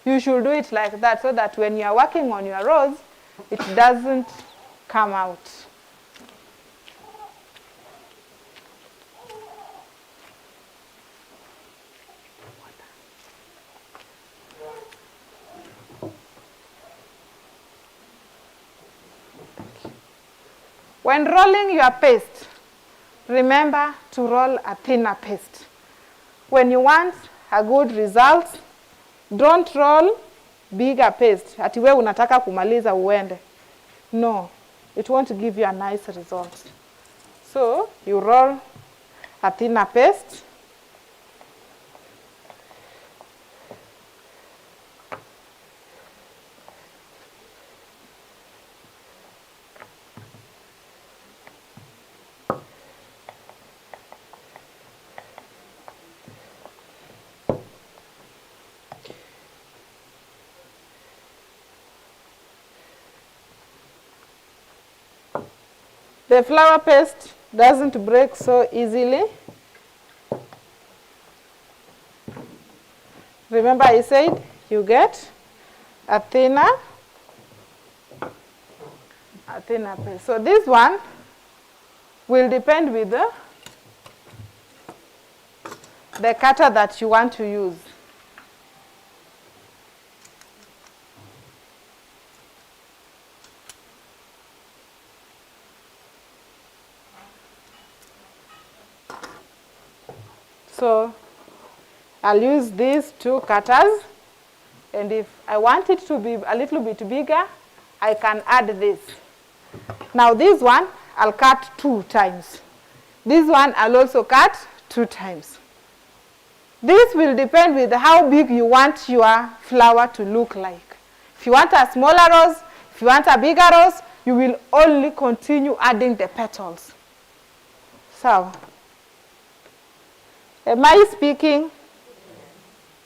you should do it like that so that when you are working on your rose, it doesn't come out. When rolling your paste, remember to roll a thinner paste. When you want a good result, don't roll bigger paste. Ati wewe unataka kumaliza uende. No, it won't give you a nice result. So, you roll a thinner paste. The flower paste doesn't break so easily. Remember I said you get a thinner paste. So this one, will depend with the cutter that you want to use. So I'll use these two cutters, and if I want it to be a little bit bigger, I can add this. Now this one I'll cut 2 times. This one I'll also cut 2 times. This will depend with how big you want your flower to look like. If you want a smaller rose, if you want a bigger rose, you will only continue adding the petals. So, am I speaking?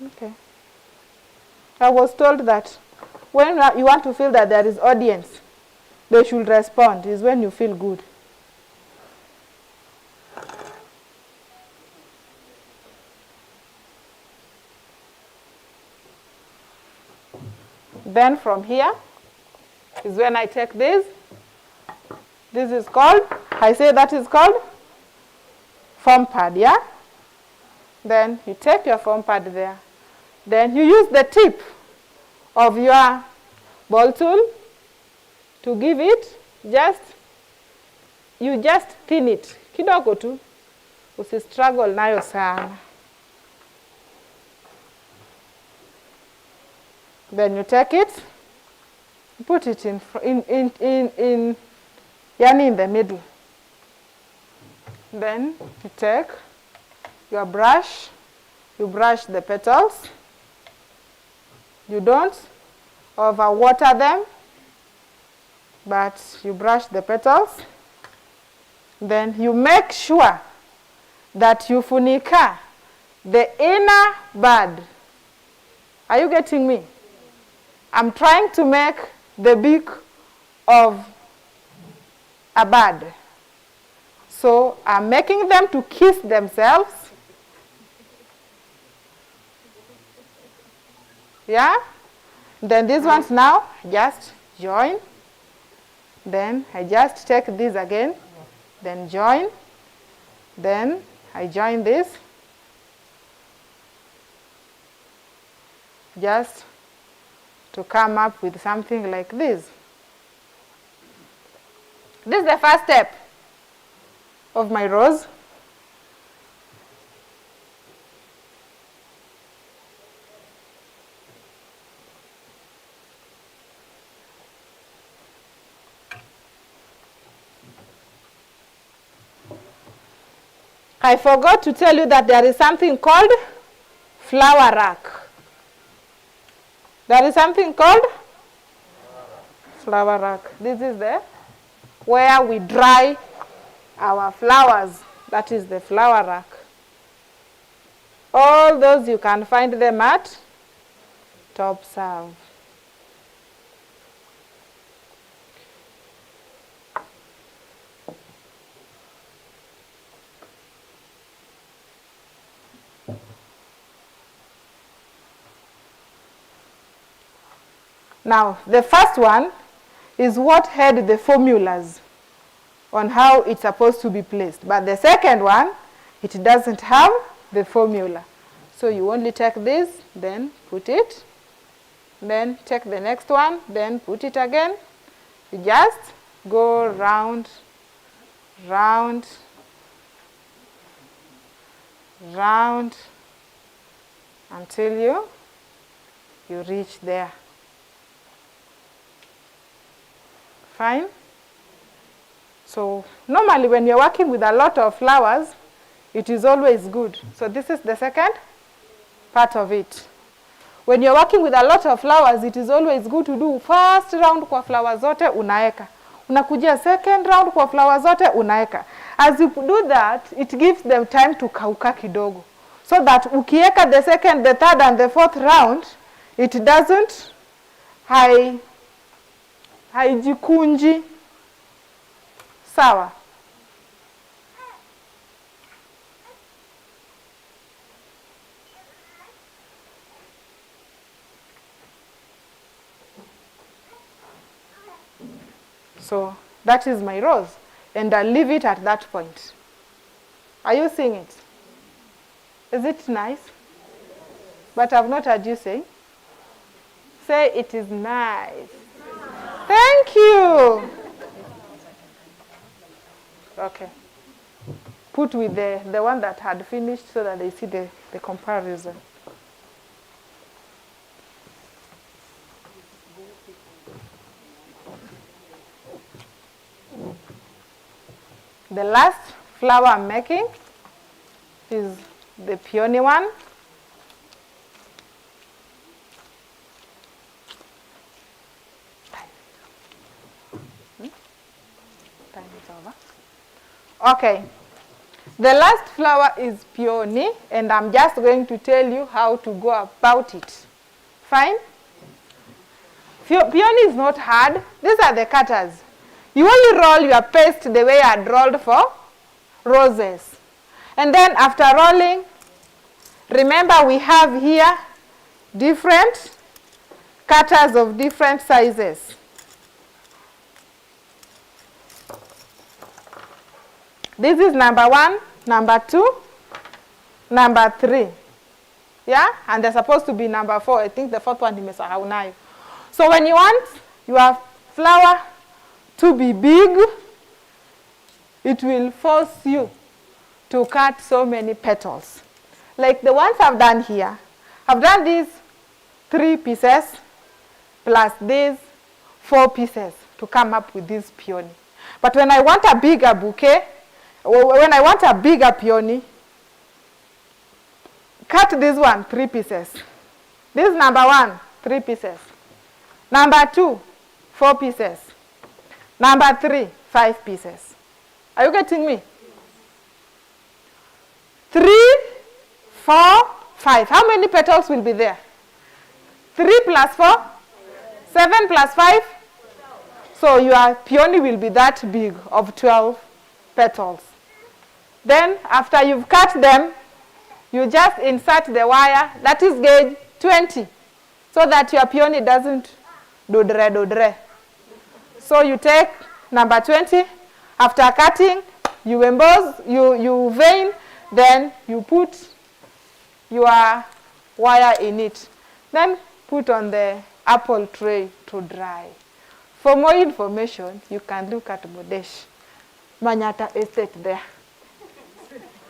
Okay. I was told that when you want to feel that there is audience, they should respond, is when you feel good. Then from here is when I take this. This is called, I say that is called foam pad, yeah? Then you take your foam pad there. Then you use the tip of your ball tool to give it, you just thin it. Kidogo tu, usistruggle nayo sana. Then you take it, put it in the middle. Then you take your brush, you brush the petals. You don't overwater them, but you brush the petals. Then you make sure that you funika the inner bud. Are you getting me? I'm trying to make the beak of a bird. So I'm making them to kiss themselves. Yeah? Then these ones now, just join. Then I just take this again, then join. Then I join this. Just to come up with something like this. This is the first step of my rose. I forgot to tell you that there is something called flower rack. There is something called flower rack. This is where we dry our flowers. That is the flower rack. All those you can find them at Topserve. Now, the first one is what had the formulas on how it's supposed to be placed. But the second one, it doesn't have the formula. So you only take this, then put it, then take the next one, then put it again. You just go round, round, round, until you reach there. Fine. So normally when you're working with a lot of flowers, it is always good. So this is the second part of it. When you're working with a lot of flowers, it is always good to do first round kwa flowers zote unaeka. Unakujia second round kwa flowers zote unaeka. As you do that, it gives them time to kauka kidogo. So that ukieka the second, the third and the fourth round, it doesn't haijikunji. Sawa. So that is my rose. and I leave it at that point. Are you seeing it? Is it nice? But I've not heard you say. Say it is nice. Thank you. Okay. Put with the one that had finished so that they see the comparison. The last flour I'm making is the peony one. Time is over. Okay. The last flour is peony, and I'm just going to tell you how to go about it. Fine? Peony is not hard. These are the cutters. You only roll your paste the way I had rolled for roses. And then after rolling, remember we have here different cutters of different sizes. This is number 1, number 2, number 3. Yeah? And they're supposed to be number 4. I think the fourth one is now. So when you want your flour to be big, it will force you to cut so many petals. Like the ones I've done here. I've done these 3 pieces plus these 4 pieces to come up with this peony. But when I want a bigger bouquet, when I want a bigger peony, cut this one 3 pieces. This number 1, 3 pieces. Number 2, 4 pieces. Number 3, 5 pieces. Are you getting me? 3, 4, 5. How many petals will be there? 3 plus 4? 7 plus 5? So your peony will be that big of 12 petals. Then after you've cut them, you just insert the wire, that is gauge 20, so that your peony doesn't do. So you take number 20, after cutting, you emboss, you vein, then you put your wire in it. Then put on the apple tray to dry. For more information, you can look at Modesh Manyata Estate there.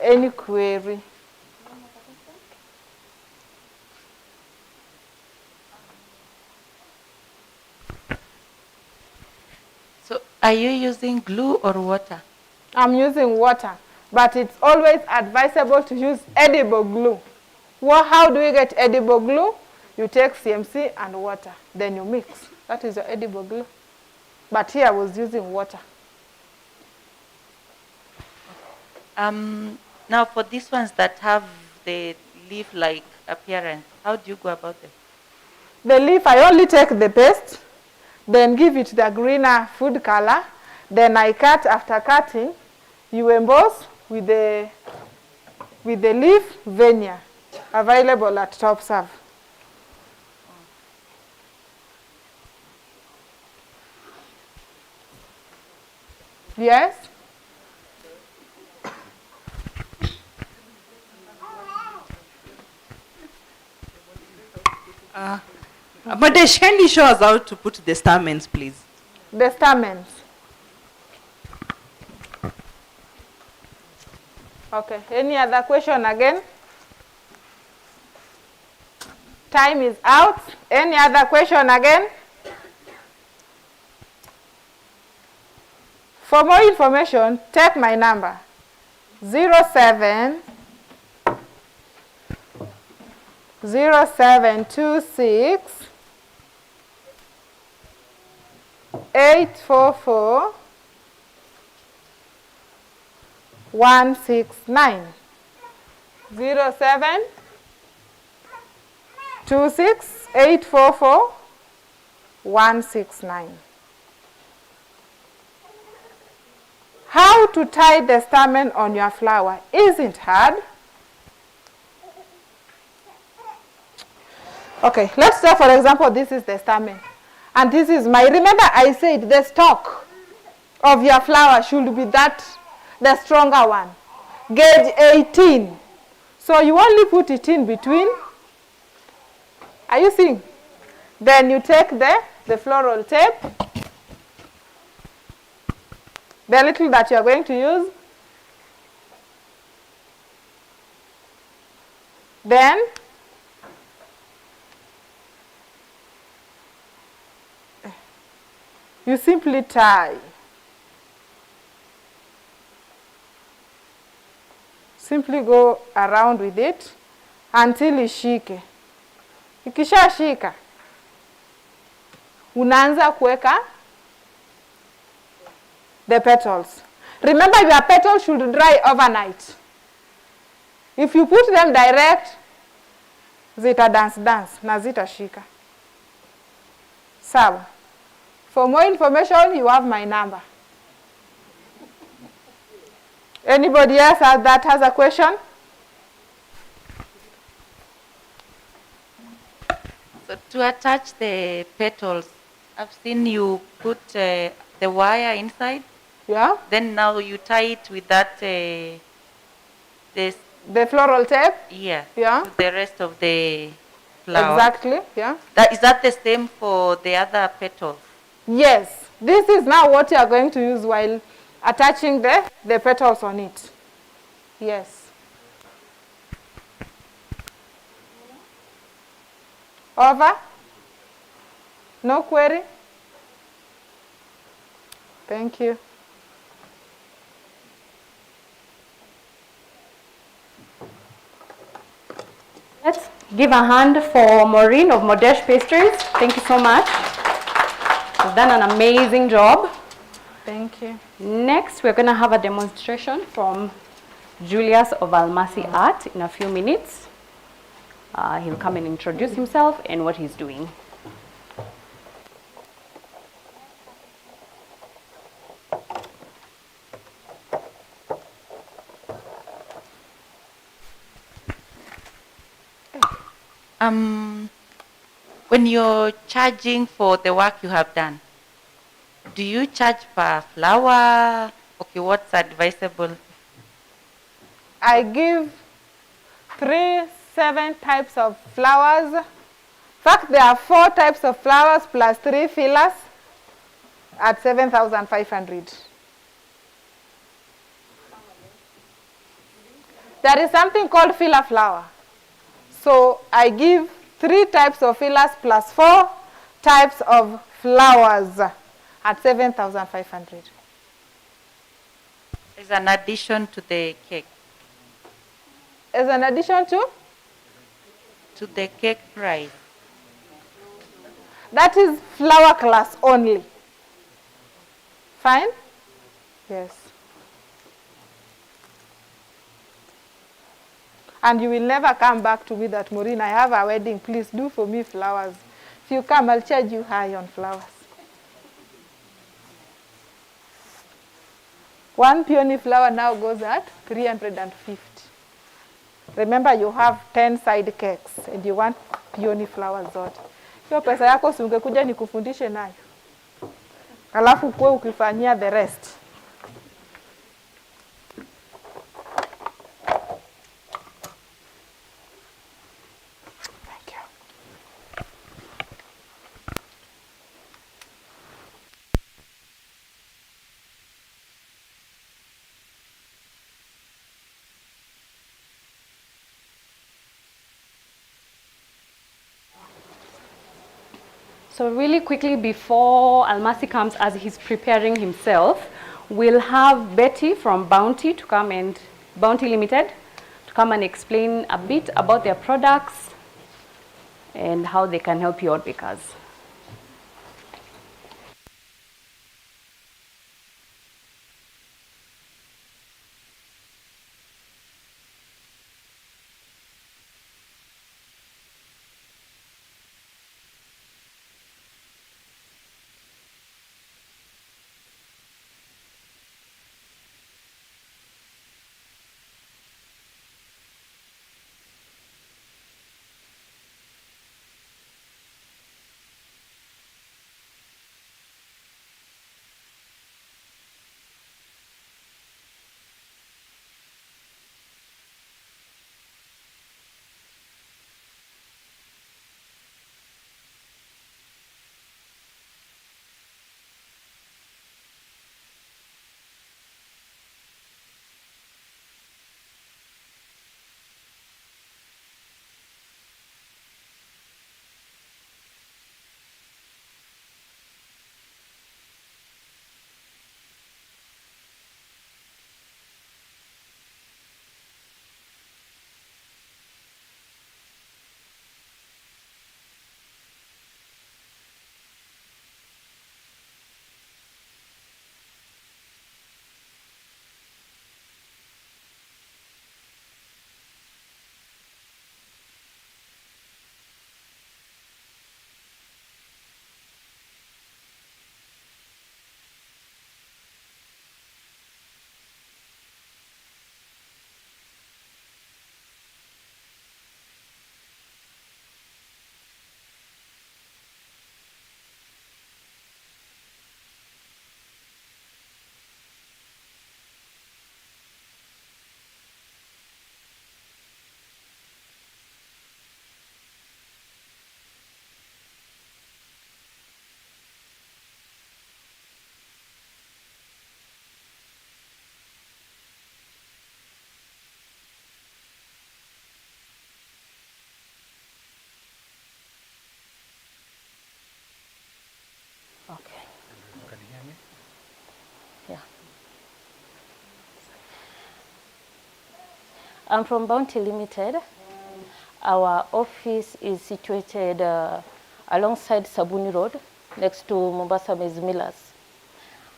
Any query? So are you using glue or water? I'm using water, but it's always advisable to use edible glue. Well, how do you get edible glue? You take CMC and water, then you mix. That is your edible glue. But here I was using water. Now for these ones that have the leaf-like appearance, how do you go about them? The leaf, I only take the paste, then give it the greener food color. Then I cut. After cutting, you emboss with the leaf veneer available at Topserve. Yes? Modesh, can you show us how to put the stamens, please? The stamens. Okay, any other question again? Time is out. Any other question again? For more information, take my number 0726 844 169. 07 26 844 169. How to tie the stamen on your flower isn't hard. Okay, let's say for example this is the stamen and this is my, remember I said the stalk. of your flower should be the stronger one. Gauge 18. So you only put it in between. Are you seeing? Then you take the floral tape, the little that you are going to use. Then you simply tie. Simply go around with it until ishike. Ikishashika, unaanza kuweka the petals. Remember, your petals should dry overnight. If you put them direct, zita dance na zitashika. Sawa. For more information, you have my number. Anybody else that has a question? So to attach the petals, I've seen you put the wire inside. Yeah. Then now you tie it with that the floral tape. Yeah. Yeah. To the rest of the flower. Exactly. Yeah. Is that the same for the other petals? Yes. This is now what you are going to use while attaching the petals on it. Yes. Over? No query? Thank you. Let's give a hand for Maureen of Modesh Pastries. Thank you so much. You've done an amazing job. Thank you. Next, we're going to have a demonstration from Julius of Almasi Art in a few minutes. He'll come and introduce himself and what he's doing. When you're charging for the work you have done, do you charge per flower? Okay, what's advisable? I give 7 types of flowers. In fact, there are 4 types of flowers plus 3 fillers at 7,500. There is something called filler flower. So I give 3 types of fillers plus 4 types of flowers at 7,500. Is an addition to the cake. As an addition to? To the cake price. That is flower class only. Fine? Yes. And you will never come back to me that, Maureen, I have a wedding, please do for me flowers. If you come, I'll charge you high on flowers. 1 peony flower now goes at 350. Remember, you have 10 side cakes and you want peony flowers zote. Hiyo pesa yako si ungekuja nikufundishe nayo. Alafu kwa ukifanyia the rest. So really quickly before Almasi comes, as he's preparing himself, we'll have Betty from Bounty to come and, Bounty Limited, to come and explain a bit about their products and how they can help your bakers. I'm from Bounty Limited. Our office is situated alongside Sabuni Road, next to Mombasa Maize Millers.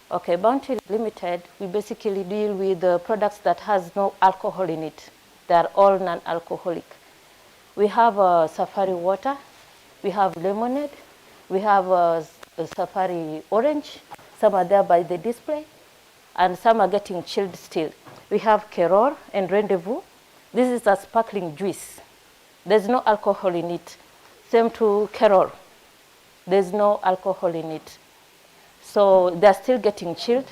Okay, Bounty Limited, we basically deal with products that has no alcohol in it. They are all non-alcoholic. We have Safari water, we have lemonade, we have Safari orange. Some are there by the display, and some are getting chilled still. We have Keror and Rendezvous. This is a sparkling juice. There's no alcohol in it. Same to Keror. There's no alcohol in it. So they're still getting chilled.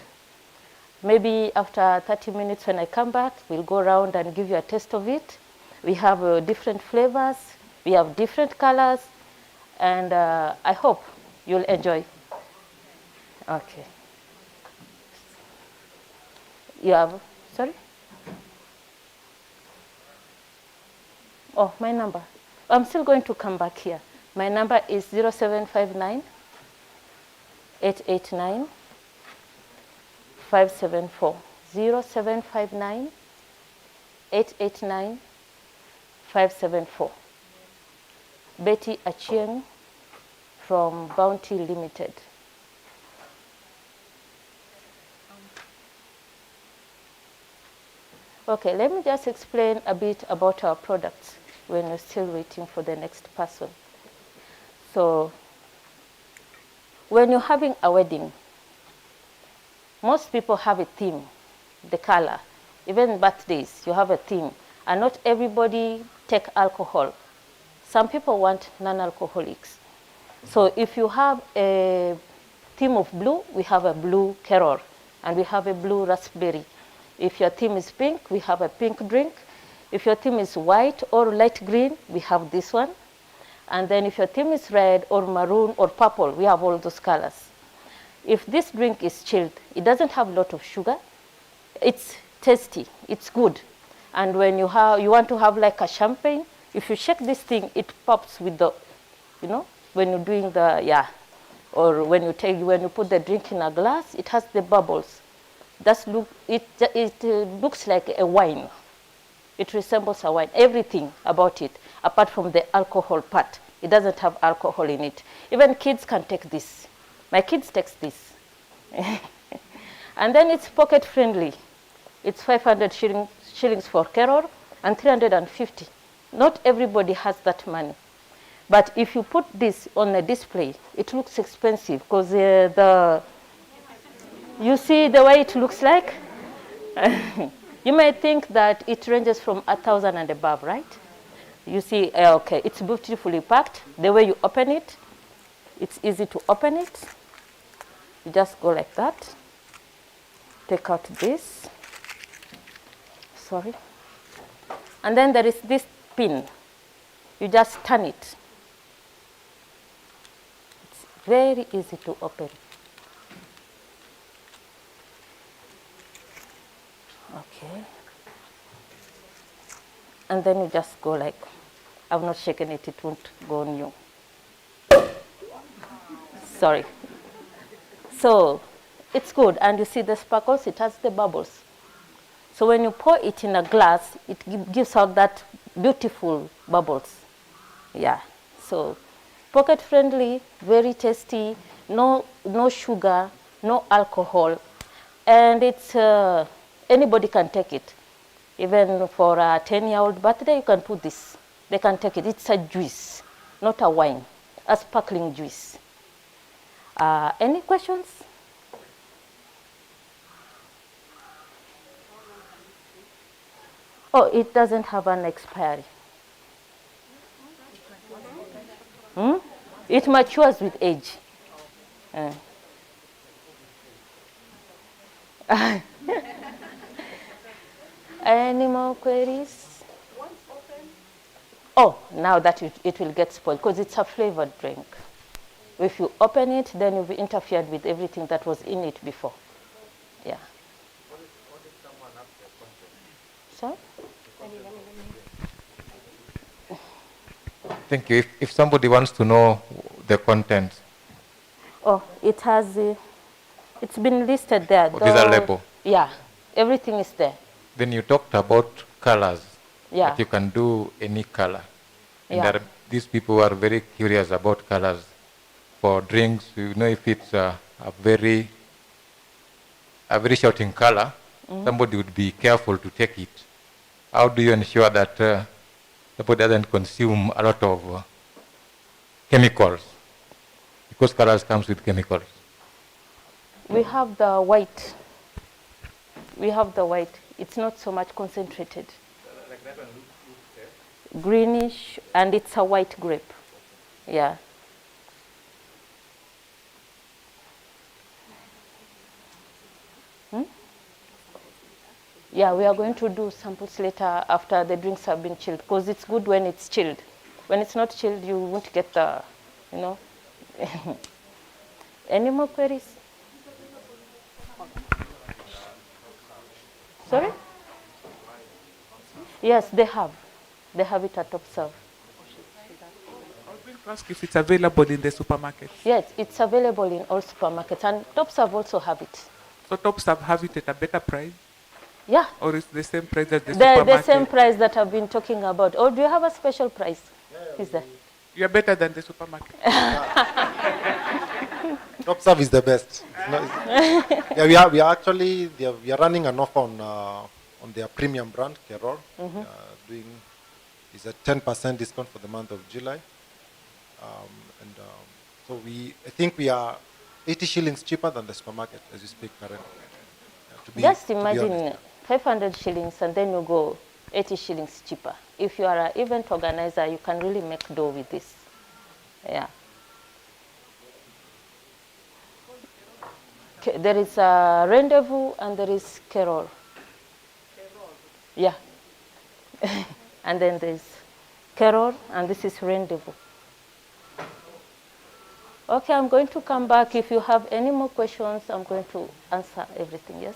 Maybe after 30 minutes when I come back, we'll go around and give you a taste of it. We have different flavors. We have different colors. And I hope you'll enjoy. Okay. You have, sorry? Oh, my number. I'm still going to come back here. My number is 0759 889 574. 0759 889 574. Betty Achieng from Bounty Limited. Okay, let me just explain a bit about our products when we're still waiting for the next person. So, when you're having a wedding, most people have a theme, the color. Even birthdays, you have a theme. And not everybody take alcohol. Some people want non-alcoholics. So if you have a theme of blue, we have a blue Keror, and we have a blue raspberry. If your theme is pink, we have a pink drink. If your theme is white or light green, we have this one. And then if your theme is red or maroon or purple, we have all those colors. If this drink is chilled, it doesn't have a lot of sugar. It's tasty, it's good. And when you want to have like a champagne, if you shake this thing, it pops with the, when you're doing the, or when you put the drink in a glass, it has the bubbles. It looks like a wine. It resembles a wine. Everything about it, apart from the alcohol part, it doesn't have alcohol in it. Even kids can take this. My kids take this. And then it's pocket friendly. It's 500 shillings for Keror and 350. Not everybody has that money. But if you put this on a display, it looks expensive because you see the way it looks like? You may think that it ranges from 1,000 and above, right? You see, okay, it's beautifully packed. The way you open it, it's easy to open it. You just go like that. Take out this. Sorry. And then there is this pin. You just turn it. It's very easy to open. Okay. And then you just go like, I've not shaken it, it won't go on you. Sorry. So it's good, and you see the sparkles, it has the bubbles. So when you pour it in a glass, it gives out that beautiful bubbles. Yeah, so pocket friendly, very tasty, no sugar, no alcohol, and it's anybody can take it. Even for a 10-year-old birthday, you can put this. They can take it. It's a juice, not a wine, a sparkling juice. Any questions? Oh, it doesn't have an expiry. It matures with age. Any more queries? Oh, now that it will get spoiled because it's a flavored drink. If you open it, then you've interfered with everything that was in it before. Yeah. What if someone asks their content? Sorry? Thank you. If somebody wants to know the content. Oh, it has, it's been listed there. There's a label. Yeah, everything is there. Then you talked about colors. Yeah. that you can do any color. And Yeah. these people are very curious about colors. For drinks, you know, if it's a very shouting color, somebody would be careful to take it. How do you ensure that somebody doesn't consume a lot of chemicals? Because colors comes with chemicals. We have the white. We have the white. It's not so much concentrated. Like that one looks Greenish, and it's a white grape. Yeah. Yeah, we are going to do samples later after the drinks have been chilled, because it's good when it's chilled. When it's not chilled, you won't get the, you know. Any more queries? Sorry? Yes, they have. They have it at Topserve. I was going to ask if it's available in the supermarket. Yes, it's available in all supermarkets, and Topserve also have it. So Topserve have it at a better price? Yeah. Or is the same price as the supermarket? The same price that I've been talking about. Or do you have a special price? Is there? You're better than the supermarket. Topserve is the best. Yeah, we are actually we are running an offer on their premium brand, Kerol. Doing is a 10% discount for the month of July. So I think we are 80 shillings cheaper than the supermarket as we speak currently. Just imagine 500 shillings and then you go 80 shillings cheaper. If you are an event organizer, you can really make dough with this. Yeah. There is a rendezvous and there is Kerol. Yeah. And then there's Kerol and this is rendezvous. Okay, I'm going to come back. If you have any more questions, I'm going to answer everything, yes?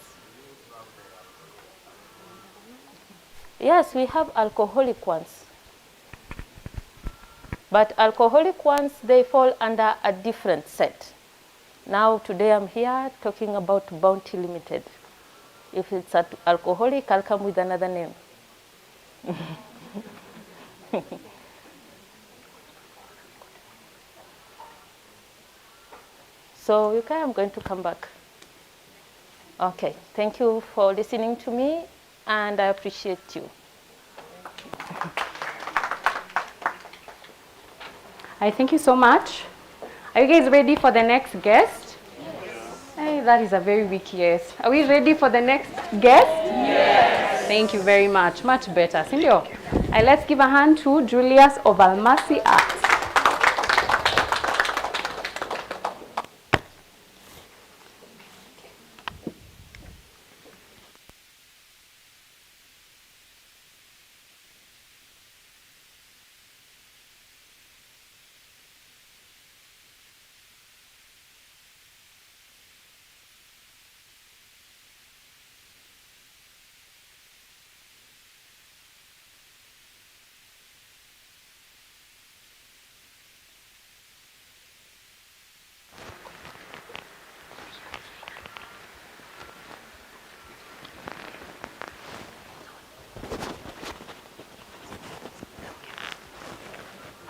Yes, we have alcoholic ones. But alcoholic ones, they fall under a different set. Now, today I'm here talking about Bounty Limited. If it's alcoholic, I'll come with another name. So, okay, I'm going to come back. Okay, thank you for listening to me, and I appreciate you. I thank you so much. Are you guys ready for the next guest? Yes. Hey, that is a very weak yes. Are we ready for the next guest? Yes. Thank you very much. Much better. Sindio. Let's give a hand to Julius of Almasi Arts.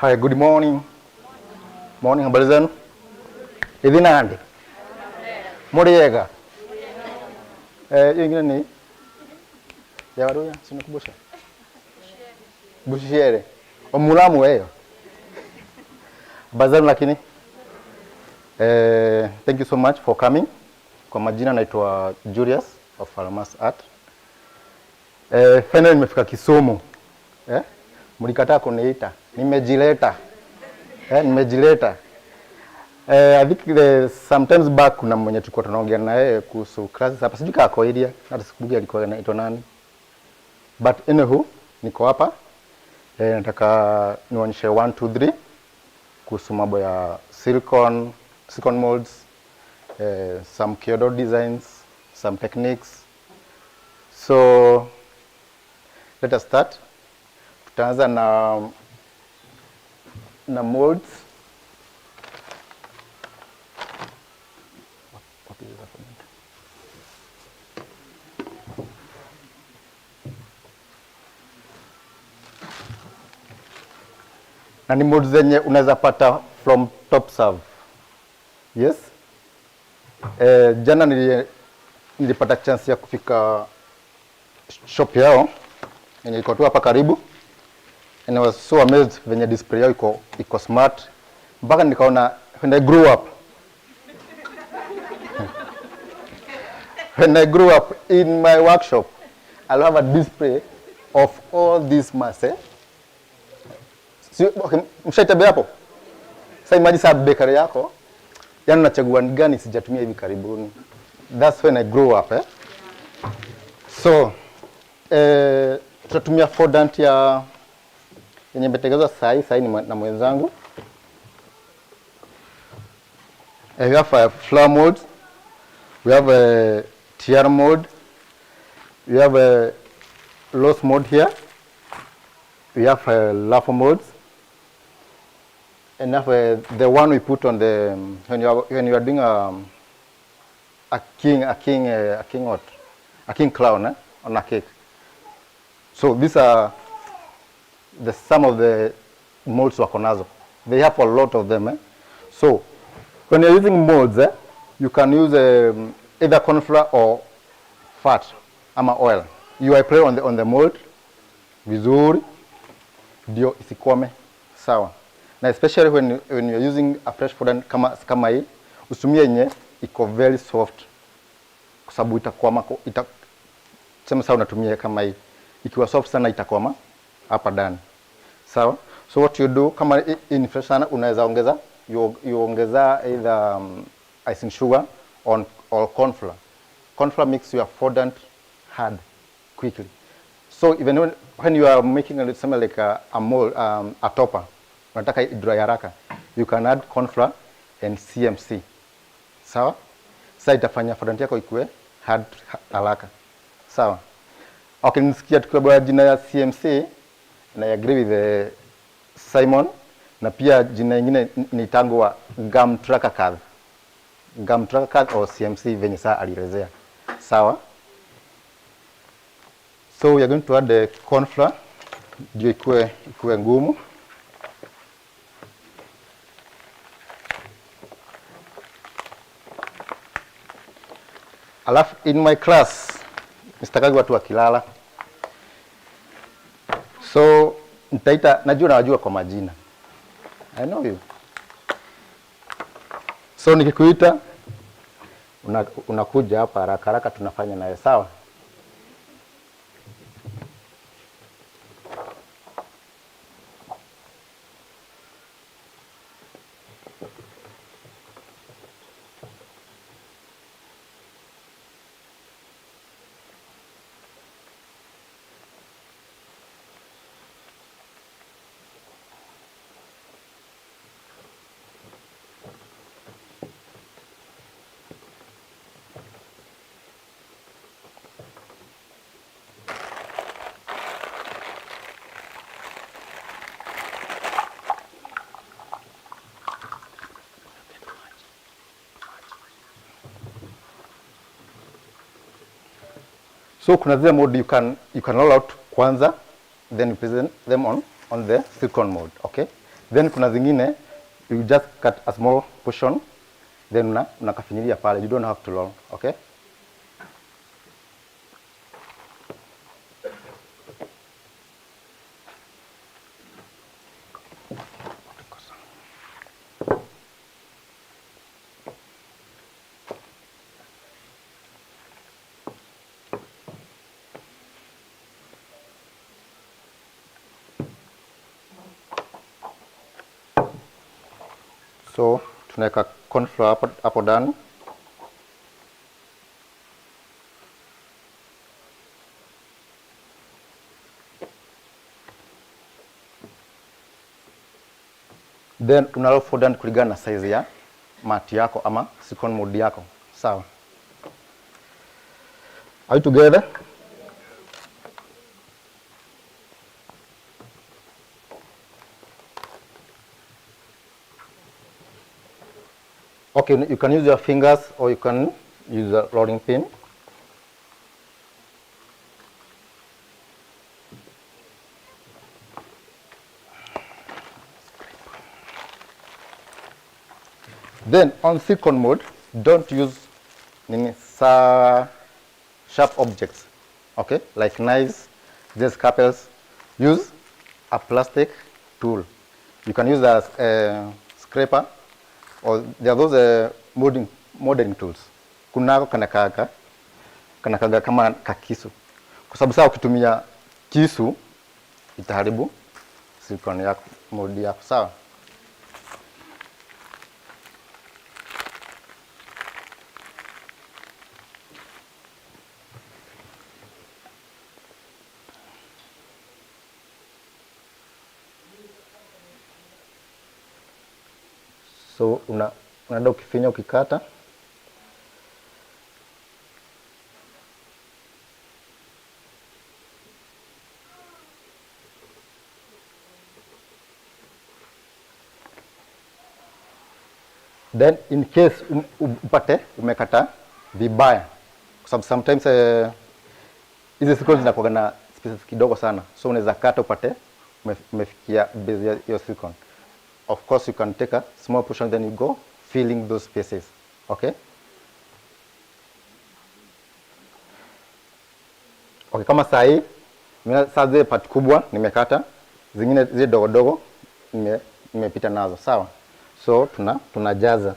Hi, good morning. Morning, habari zenu? Hivi nandi? Muriega? Hiyo ingine ni? Ya waruya, sinakubusha. Bushiere. Omulamu weyo. Habari zenu lakini? Thank you so much for coming. Kwa majina naitwa Julius of Almas Art. Finally nimefika Kisumu. Mlikataa kuniita. Nimejileta. Nimejileta. I think sometimes back kuna mwenye tulikuwa tunaongea naye kuhusu classes hapa. Sijui kama kwa area, hata sikumbuki alikuwa anaitwa nani. But anywho, niko hapa. Nataka nionyeshe 1 2 3 kuhusu mambo ya silicone molds, some kyodo designs, some techniques. So let us start. Tutaanza na molds. na ni mold zenye unaweza pata from Topserve. Yes. Jana nilipata chance ya kufika shop yao yenye iko tu hapa karibu, and I was so amazed venye display yao iko smart, mpaka nikaona when I grew up when I grew up in my workshop, I'll have a display of all these masks. Okay, mshaitembea hapo? Sasa imagine saa bakery yako, yani unachagua ni gani sijatumia hivi karibuni. That's when I grew up. So, tutatumia fondant ya yenye imetengenezwa saa hii na mwenzangu. We have a flower mold, we have a tiara mold, we have a loaf mold here, we have a lafo molds, and have the one we put on the when you are doing a king clown on a cake. So these are some of the molds wako nazo. They have a lot of them. So when you're using molds, you can use either corn flour or fat ama oil. You apply on the mold vizuri ndio isikwame sawa. Na especially when you're using a fresh fondant kama hii, usitumie yenye iko very soft kwa sababu itakwama sema sawa. Unatumia kama hii ikiwa soft sana itakwama hapa ndani sawa. So what you do kama in fresh sana, unaweza ongeza ongeza either icing sugar or corn flour. Corn flour makes your fondant hard quickly. So even when you are making something like a mold, a topper, unataka dry haraka, you can add corn flour and CMC. Sawa? Sasa itafanya fondant yako ikue hard haraka. Sawa? Okay, nisikia tukiwa jina ya CMC, na I agree with Simon, na pia jina nyingine ni tangu wa gum tracker card. Gum tracker card or CMC venye saa alielezea. Sawa? So we are going to add the corn flour ndio ikue ngumu. Alafu in my class mstakagi watu wakilala. So najua kwa majina. I know you. So nikikuita unakuja hapa haraka tunafanya naye sawa. So kuna zile mode you can roll out kwanza, then you present them on the silicone mode, okay? Then kuna zingine you just cut a small portion, then unakafinyilia pale, you don't have to roll, okay? So tunaweka corn flour hapo ndani. Then unalo fondant kulingana na size ya mat yako ama silicone mold yako. Sawa. Are you together? Okay, you can use your fingers or you can use a rolling pin. Then on silicone mode, don't use sharp objects, okay, like knives, these scalpels. Use a plastic tool. You can use a scraper, or there are those molding tools. Kunako kanakaga kama kakisu, kwa sababu saa ukitumia kisu itaharibu silicone yako, mold yako, sawa. So unaenda ukifinya ukikata. Then in case upate umekata vibaya, kwa sababu sometimes hizi silicone zinakuwa na spaces kidogo sana, so unaweza kata upate umefikia base ya your silicone. Of course you can take a small portion, then you go filling those spaces, okay. Okay, kama saa hii saa zile part kubwa nimekata, zingine zile dogo dogo nimepita nazo, sawa. So tunajaza.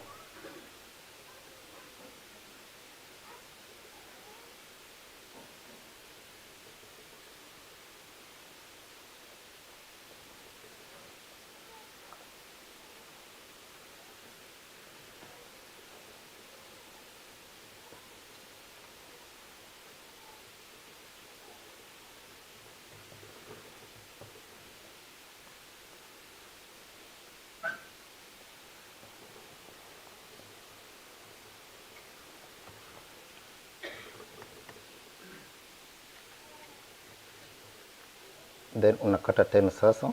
Then unakata tena sasa.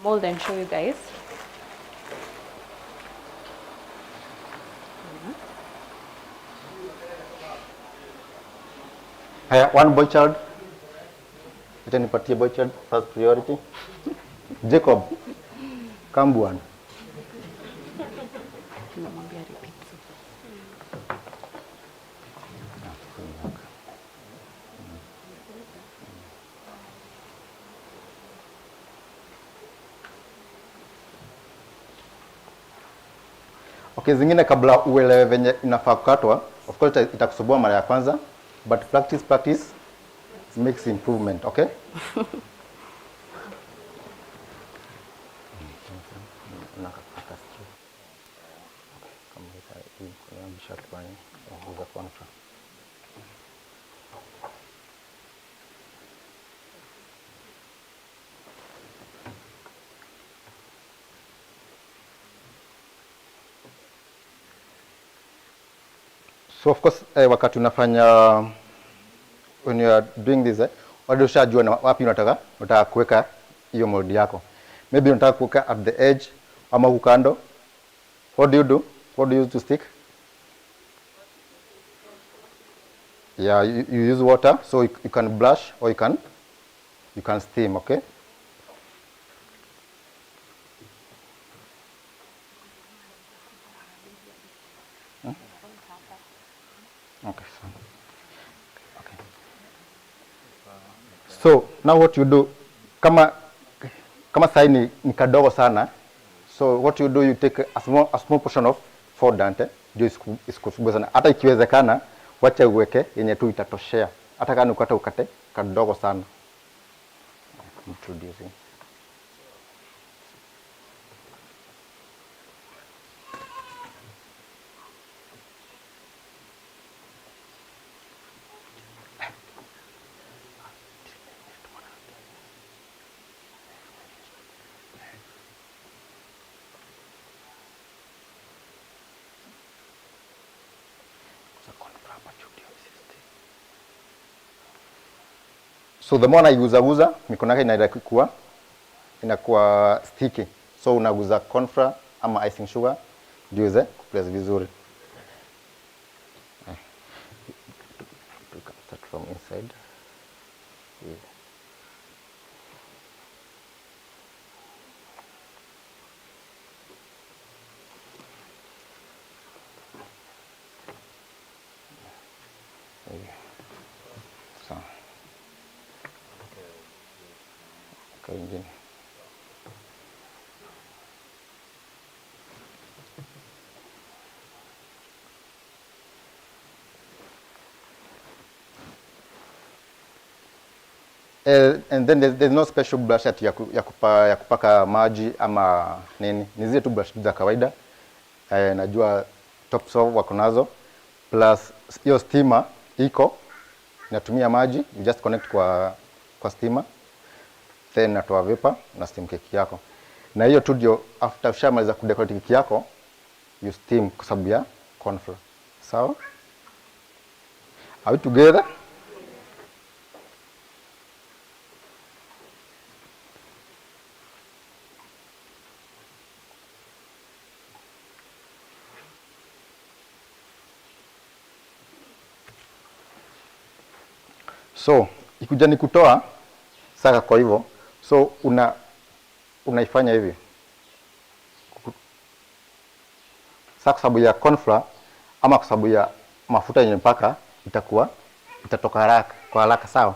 Mold and show you guys. Haya, one boy child. Ita nipatie boy child first priority. Jacob Kambuan. Okay, zingine kabla uelewe venye inafaa kukatwa, of course itakusumbua mara ya kwanza, but practice makes improvement, okay? So of course wakati unafanya when you are doing this wadi ushajua na wapi unataka kuweka hiyo mold yako. Maybe unataka kuweka at the edge ama huko kando. What do you do? What do you use to stick? Yeah, you use water, so you can blush or you can steam, okay? Okay, so now what you do, kama sai ni kadogo sana, so what you do, you take a small portion of fondant, ndio isikufugwe sana. Hata ikiwezekana wacha uweke yenye tu itatoshea, hata kama ukate kadogo sana. Introducing. So the more naiguzaguza mikono yake inakuwa sticky. So unaguza corn ama icing sugar ndio iweze kupress vizuri. Start from inside. Yeah. So. Ingine. And then there's no special brush ya kupaka maji ama nini. Ni zile tu brush za kawaida. Najua Topserve wako nazo. Plus hiyo steamer iko inatumia maji, you just connect kwa steamer. Then natoa vapor na steam cake yako. Na hiyo tu ndio after ushamaliza kudecorate cake yako, you steam kwa sababu ya corn flour. Sawa? Are we together? So, ikuja ni kutoa saka kwa hivyo. So unaifanya hivi. Sasa kwa sababu ya corn flour ama kwa sababu ya mafuta yenye mpaka itatoka haraka sawa.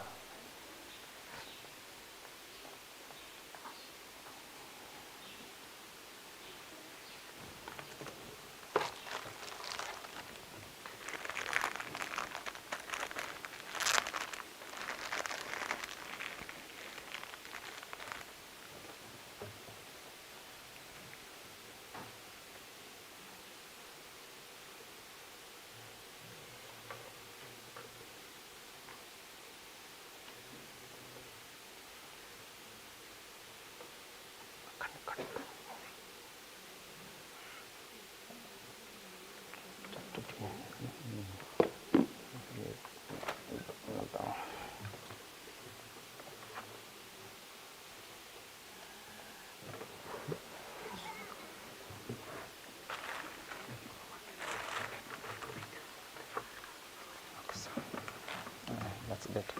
That's better.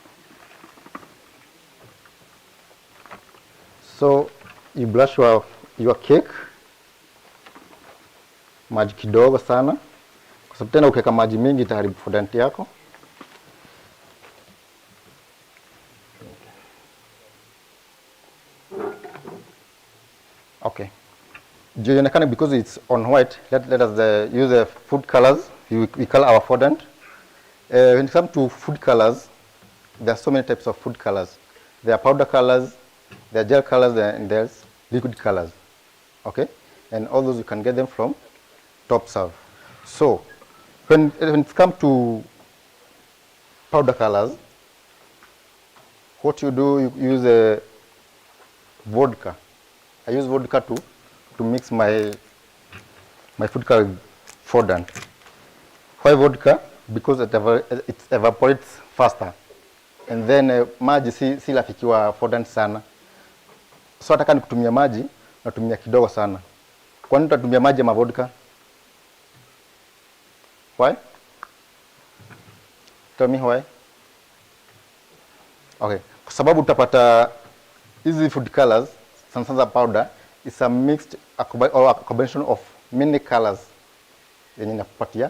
So you brush your cake maji kidogo sana, kwa sababu tena ukiweka maji mingi itaharibu fondant yako. Okay. Because it's on white, let us use the food colors. We color our fondant. When it comes to food colors, there are so many types of food colors. There are powder colors, there are gel colors, and there's liquid colors. Okay? And all those you can get them from Topserve. So, when it comes to powder colors, what you do, you use vodka. I use vodka to mix my food color fondant. Why vodka? Because it evaporates faster. And then maji si lafikiwa fondant sana. So hata kama kutumia maji, natumia kidogo sana. Kwa nini utatumia maji ama vodka? Why? Tell me why. Okay. Kwa sababu utapata hizi food colors, sana powder, is a mixed or a combination of many colors yenye inakupatia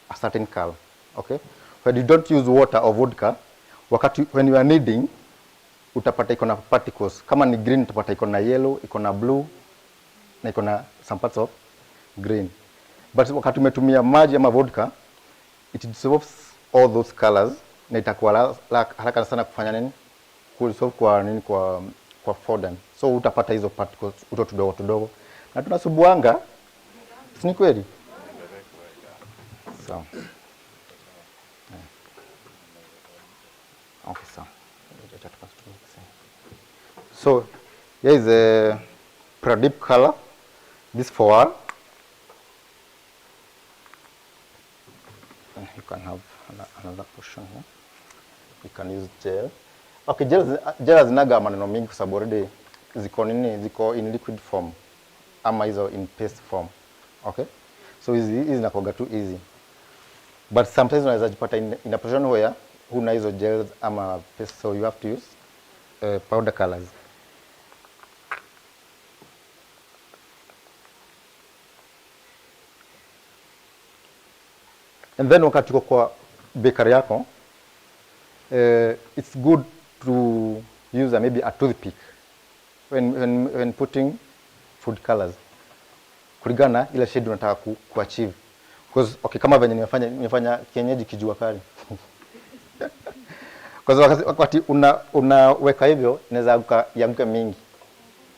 a certain color. Okay? When you don't use water or vodka, when you are kneading, utapata iko na particles. Kama ni green utapata iko na yellow, iko na blue, na iko na some parts of green. But wakati umetumia maji ama vodka, it dissolves all those colors na itakuwa haraka sana kufanya nini? Dissolve kwa nini kwa fondant. So utapata hizo particles tudogo. Na tunasubuanga, si ni kweli? So. Okay, so here is a deep color. This for all. And you can have another portion here. You can use gel. Okay, gel zinaga maneno mingi kwa sababu already ziko in liquid form ama hizo in paste form. Okay? So hizi zinakuwa too easy. But sometimes unaweza jipata in a position where huna hizo gels ama paste, so you have to use powder colors. And then wakati uko kwa bakery yako, it's good to use maybe a toothpick when putting food colors. Kulingana ile shade unataka kuachieve. Because okay, kama venye nimefanya kienyeji kijua kali. Because wakati unaweka hivyo inaweza yanguka mingi.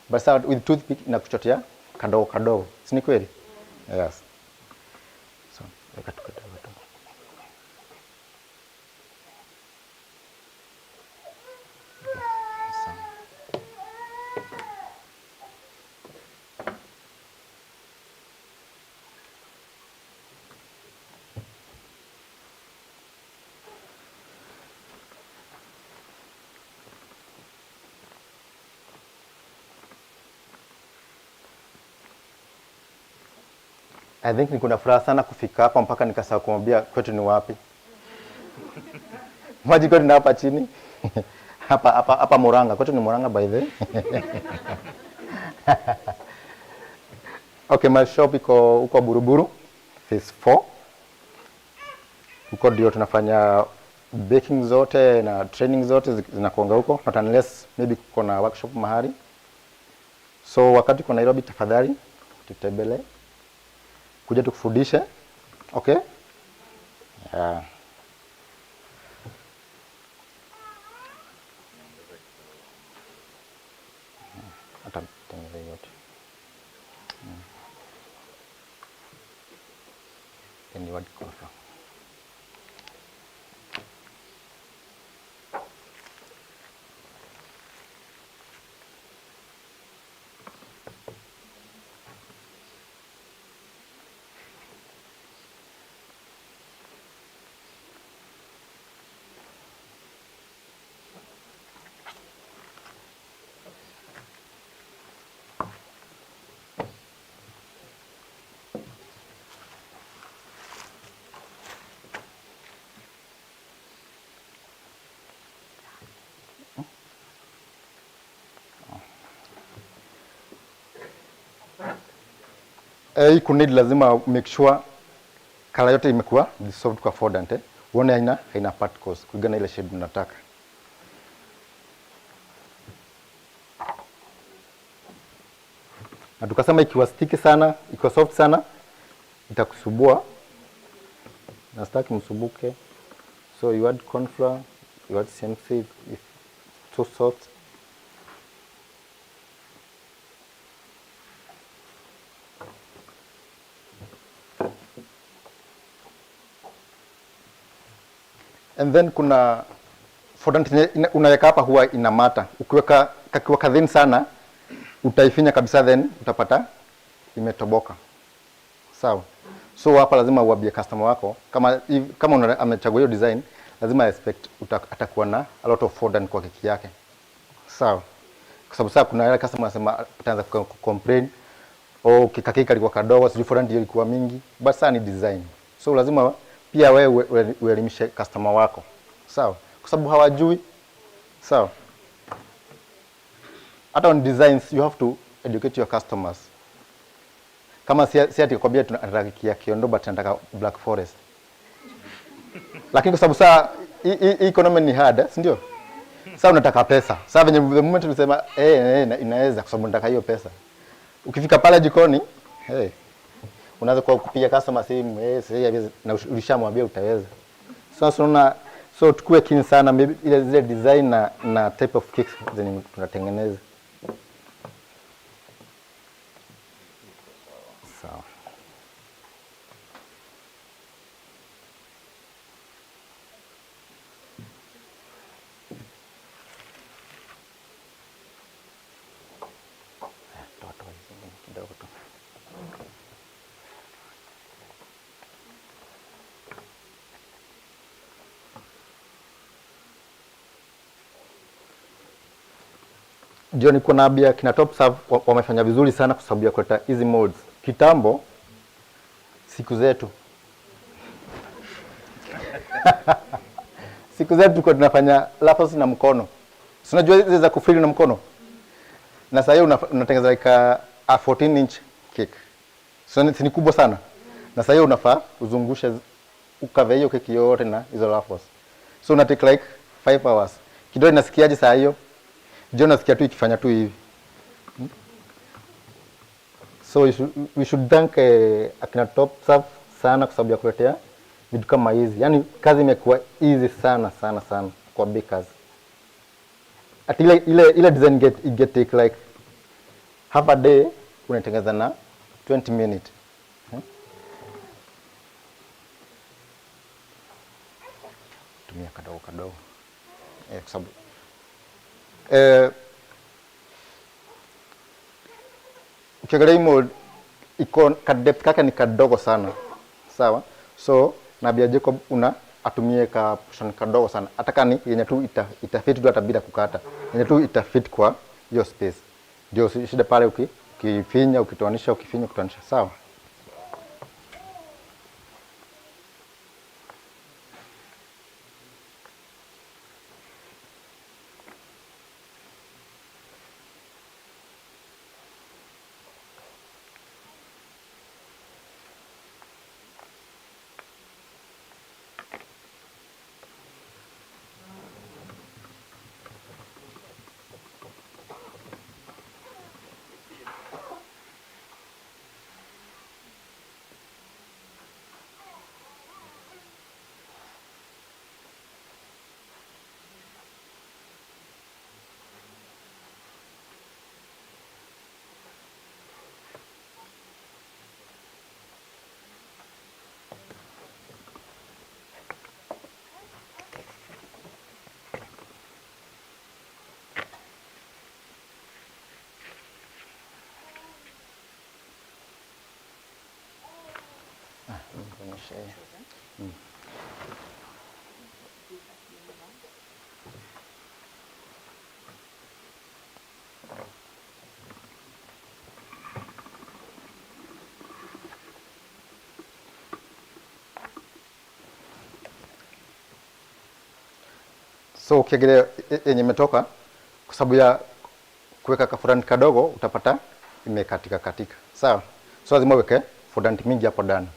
But with toothpick inakuchotea kadogo. Si ni kweli? Yes. So, weka tu. I think niko na furaha sana kufika hapa mpaka nikasahau kumwambia kwetu ni wapi. Maji kwetu ni hapa chini. hapa Murang'a. Kwetu ni Murang'a by the way. Okay, my shop iko huko Buruburu, phase 4. Huko ndio tunafanya baking zote na training zote zinakuanga huko. Not unless maybe kuko na workshop mahali. So wakati uko Nairobi tafadhali tutembele. Kuja tukufundishe. Okay? Yeah. Hata tengeneze yote. Then you want to confirm. Hii kunid lazima make sure kala yote imekuwa dissolved kwa fondant. Uone haina particles kulingana ile shade unataka. Na tukasema ikiwa sticky sana, ikiwa soft sana itakusubua. Na sitaki msubuke. So you add corn flour, you add CMC if too soft. And then kuna fondant unaweka hapa huwa inamata. Ukiweka kakiwa thin sana utaifinya kabisa, then utapata imetoboka. Sawa. So hapa lazima uambie customer wako kama amechagua hiyo design, lazima expect atakuwa na a lot of fondant kwa keki yake. Sawa. Kwa sababu sasa kuna wale customer wanasema ataanza complain, keki ilikuwa kadogo, sijui fondant ilikuwa mingi, but sasa ni design. So lazima pia wewe uelimishe customer wako. Sawa? Kwa sababu hawajui. Sawa? Hata on designs you have to educate your customers. Kama si ati kwambia tunataka Kiondo but tunataka Black Forest. Lakini kwa sababu saa hii economy ni hard, si ndio? Sasa unataka pesa. Sasa venye the moment unasema inaweza kwa sababu nataka hiyo pesa. Ukifika pale jikoni, unaanza kwa kupiga customer simu, sasa na ulishamwambia utaweza. Sasa unaona, so tukue keen sana maybe ile zile design na type of cakes zenye tunatengeneza. Sawa. Ndio niko naambia kina Topserve wamefanya vizuri sana kwa sababu ya kuleta hizi molds. Kitambo siku zetu tulikuwa tunafanya laptops na mkono. Si unajua hizi za kufili na mkono? Na sasa hiyo unatengeneza like a 14 inch cake. So ni kubwa sana. Na sasa hiyo unafaa uzungushe ukave hiyo keki yote na hizo laptops. So una take like 5 hours. Kidogo inasikiaje saa hiyo? John nasikia tu ikifanya tu hivi. So we should thank akina Topserve sana kwa sababu ya kuletea vitu kama hizi. Yaani kazi imekuwa easy sana kwa bakers. At ile design get take like half a day unatengeneza na 20 minutes. Tumia kadogo kwa sababu ukiangalia mold iko depth kake ni kadogo sana. Sawa? So naambia Jacob atumie ka portion kadogo sana. Hata kani yenye tu itafit tu hata bila kukata. Yenye tu itafit kwa hiyo space. Ndio shida pale ukifinya, ukitoanisha, ukitoanisha. Sawa? So ukiangalia yenye imetoka kwa sababu ya kuweka kafurani kadogo utapata imekatika. Sawa? So lazima uweke fondant mingi hapo ndani.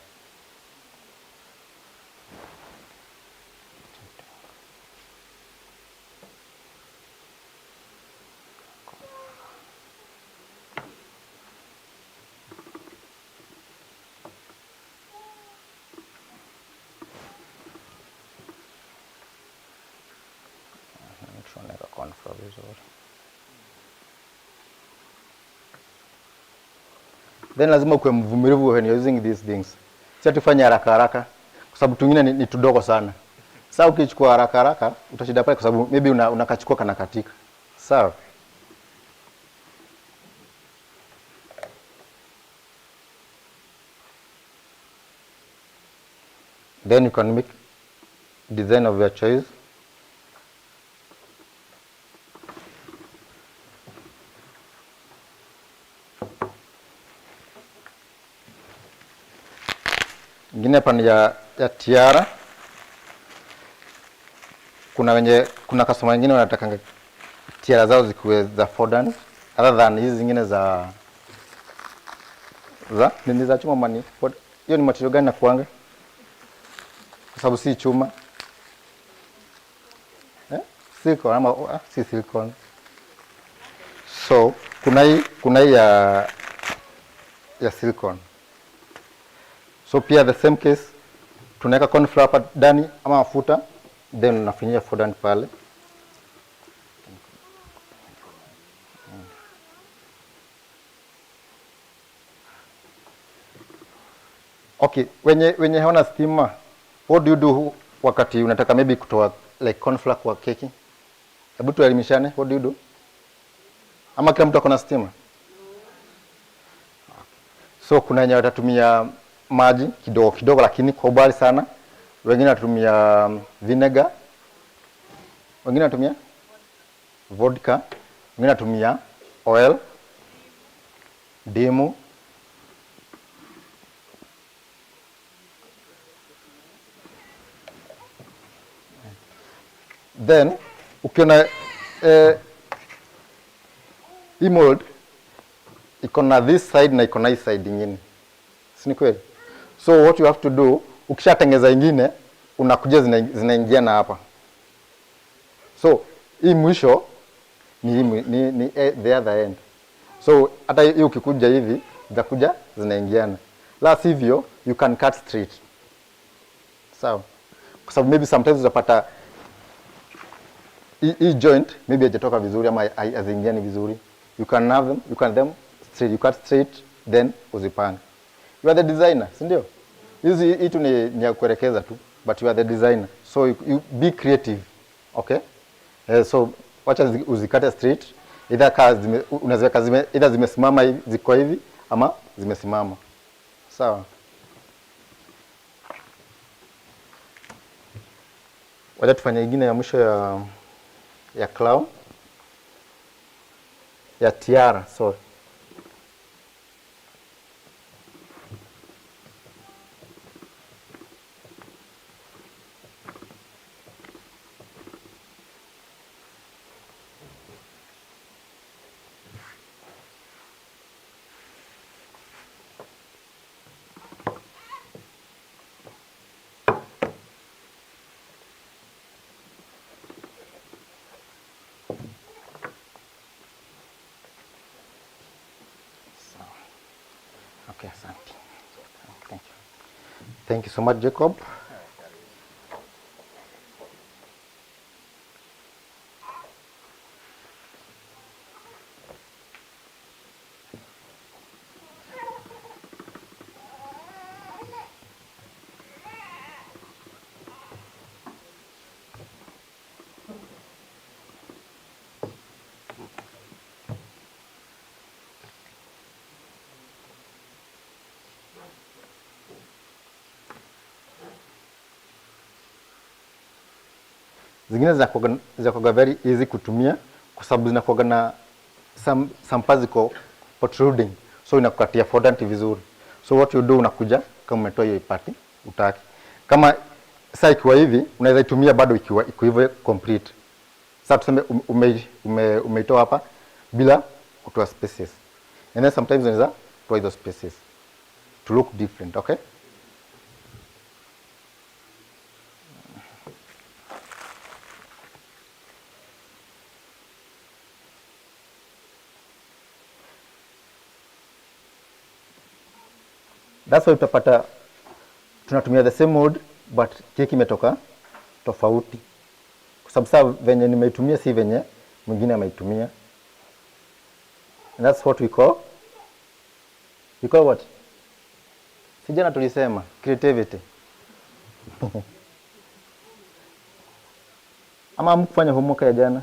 Then lazima ukuwe mvumilivu when you're using these things. Sasa tufanye haraka kwa sababu tungine ni tudogo sana. Sasa ukichukua haraka utashinda pale kwa sababu maybe unakachukua kana katika. Sawa? Then you can make design of your choice. Ingine hapa ni ya tiara. Kuna customer wengine wanataka tiara zao zikuwe za fondant other than hizi zingine za nini za chuma mani. Hiyo ni material gani na kuanga? Kwa sababu si chuma. silicone ama si silicone. So kuna hii ya silicone. So pia the same case tunaweka corn flour hapa ndani ama mafuta, then unafinyia fondant pale. Okay, wenye hawana stima, what do you do wakati unataka maybe kutoa like corn flour kwa keki? Hebu tuelimishane, what do you do? Ama kila mtu akona stima? So kuna wenye watatumia maji kidogo kidogo lakini kwa ubali sana. Wengine watatumia vinegar. Wengine watatumia vodka. Wengine watatumia oil, ndimu. Then ukiona hii mold iko na this side na iko na hii side nyingine. Si ni kweli? So what you have to do, ukishatengeza ingine unakuja zinaingia na hapa. So hii mwisho ni the other end. So hata hii ukikuja hivi zitakuja zinaingiana. La sivyo you can cut straight. Sawa. Kwa sababu maybe sometimes utapata hii joint maybe haijatoka vizuri ama haziingiani vizuri. You can have them straight, you cut straight then uzipange. You are the designer, si ndio? Hii tu ni ya kuelekeza tu, but you are the designer. So you be creative. Okay? So wacha uzikate straight. Either zimesimama ziko hivi ama zimesimama. Sawa. Wacha tufanye ingine ya mwisho ya clown. Ya tiara, sorry. Okay, asante. Thank you. Thank you so much, Jacob. Zingine zinakuwa very easy kutumia kwa sababu zinakuwa na some parts ziko protruding, so inakukatia fondant vizuri. So what you do, unakuja kama umetoa hiyo ipati utaki. Kama sasa ikiwa hivi unaweza itumia bado ikiwa iko hivyo complete. Sasa tuseme umeitoa hapa bila kutoa spaces. And then sometimes unaweza toa hizo spaces to look different, okay? That's why utapata tunatumia the same mold but keki imetoka tofauti. Kwa sababu sasa venye nimeitumia si venye mwingine ameitumia. And that's what we call what? Sijana tulisema creativity. Ama hamkufanya homework ya jana?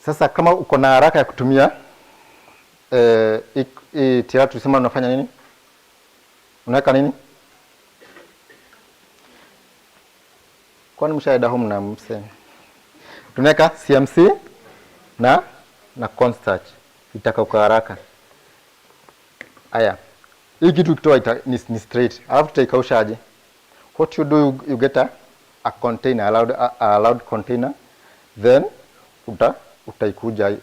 Sasa kama uko na haraka ya kutumia tayari tulisema unafanya nini? Unaweka nini? Kwani mshaida home na mse? Tunaweka CMC na cornstarch itakauka haraka. Aya. Hii kitu kitoa ni straight. Alafu tutaikausha aje? What you do, you get a container, allowed container, then utaikuja,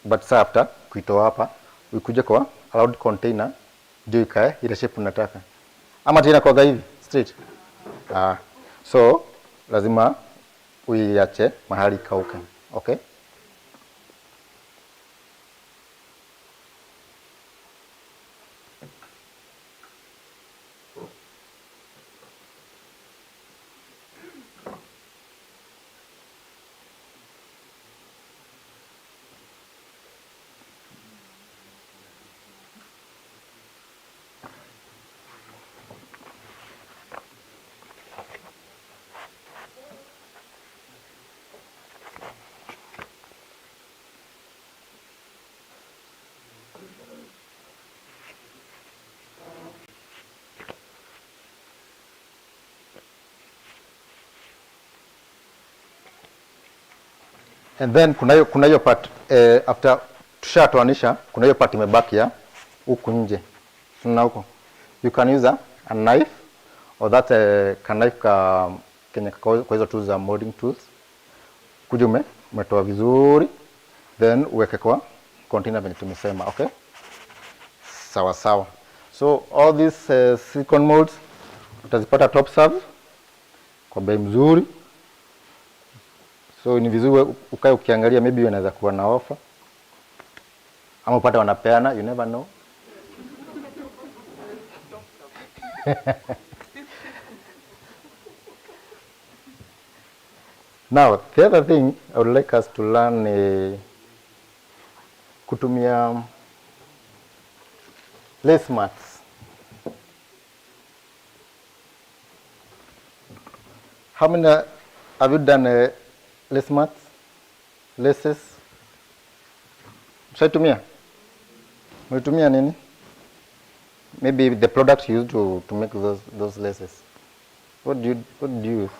but saa after kuitoa hapa uikuje kwa allowed container ndio ikae ile shape unataka, ama tena kwa hivi straight. So lazima uiache mahali kauke. Okay. And then kuna hiyo part after tushatoanisha, kuna hiyo part imebaki ya huku nje. Tunaona huko. You can use a knife or that knife kenye kwa hizo tools za molding tools. Kuja umetoa vizuri, then uweke kwa container venye tumesema. Okay, sawa sawa. So all these silicone molds utazipata Topserve kwa bei mzuri. So ni vizuri ukae ukiangalia, maybe wanaweza kuwa na offer ama upate wanapeana, you never know. Now, the other thing I would like us to learn kutumia lace mats. How many have you done lace mats? Laces? Mshaitumia? Mlitumia nini? Maybe the product used to make those laces. What do you use?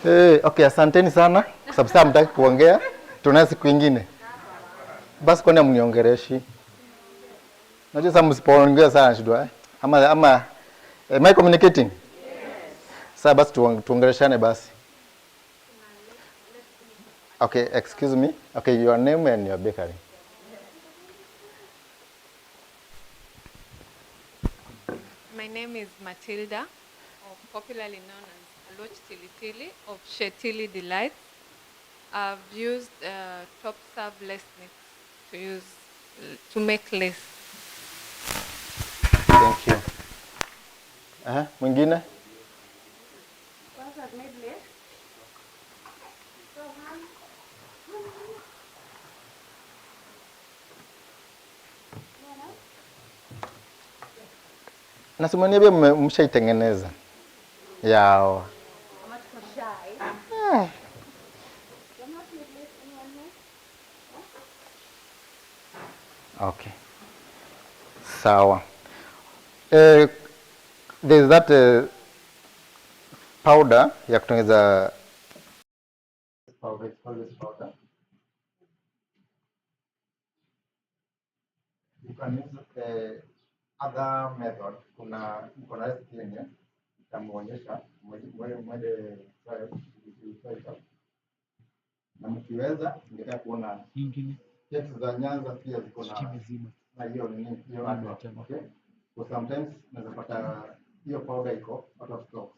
Hey, okay, asanteni sana. Kwa sababu sasa mtaki kuongea, tunaye siku nyingine. Basi kwani mniongereshi? Najua sasa msipoongea sana shida. Ama am I communicating? Yes. Sasa basi tuongeleshane basi. Okay, excuse me. Okay, your name and your bakery. My name is Matilda, popularly known as Aloch Tili Tili of Shetili Delights. I've used Topserve lace knits to make lace. Thank you. Mwingine? Nasimania bia mshaitengeneza yao. Okay. Sawa. There's that powder ya kutengeneza powder. You can use other method. Kuna recipe yenye tamuonyesha mwende na mkiweza ningependa kuona nyingine keki za Nyanza pia ziko na hiyo nini hiyo hapo. Okay, so sometimes naweza pata hiyo powder iko out of stock.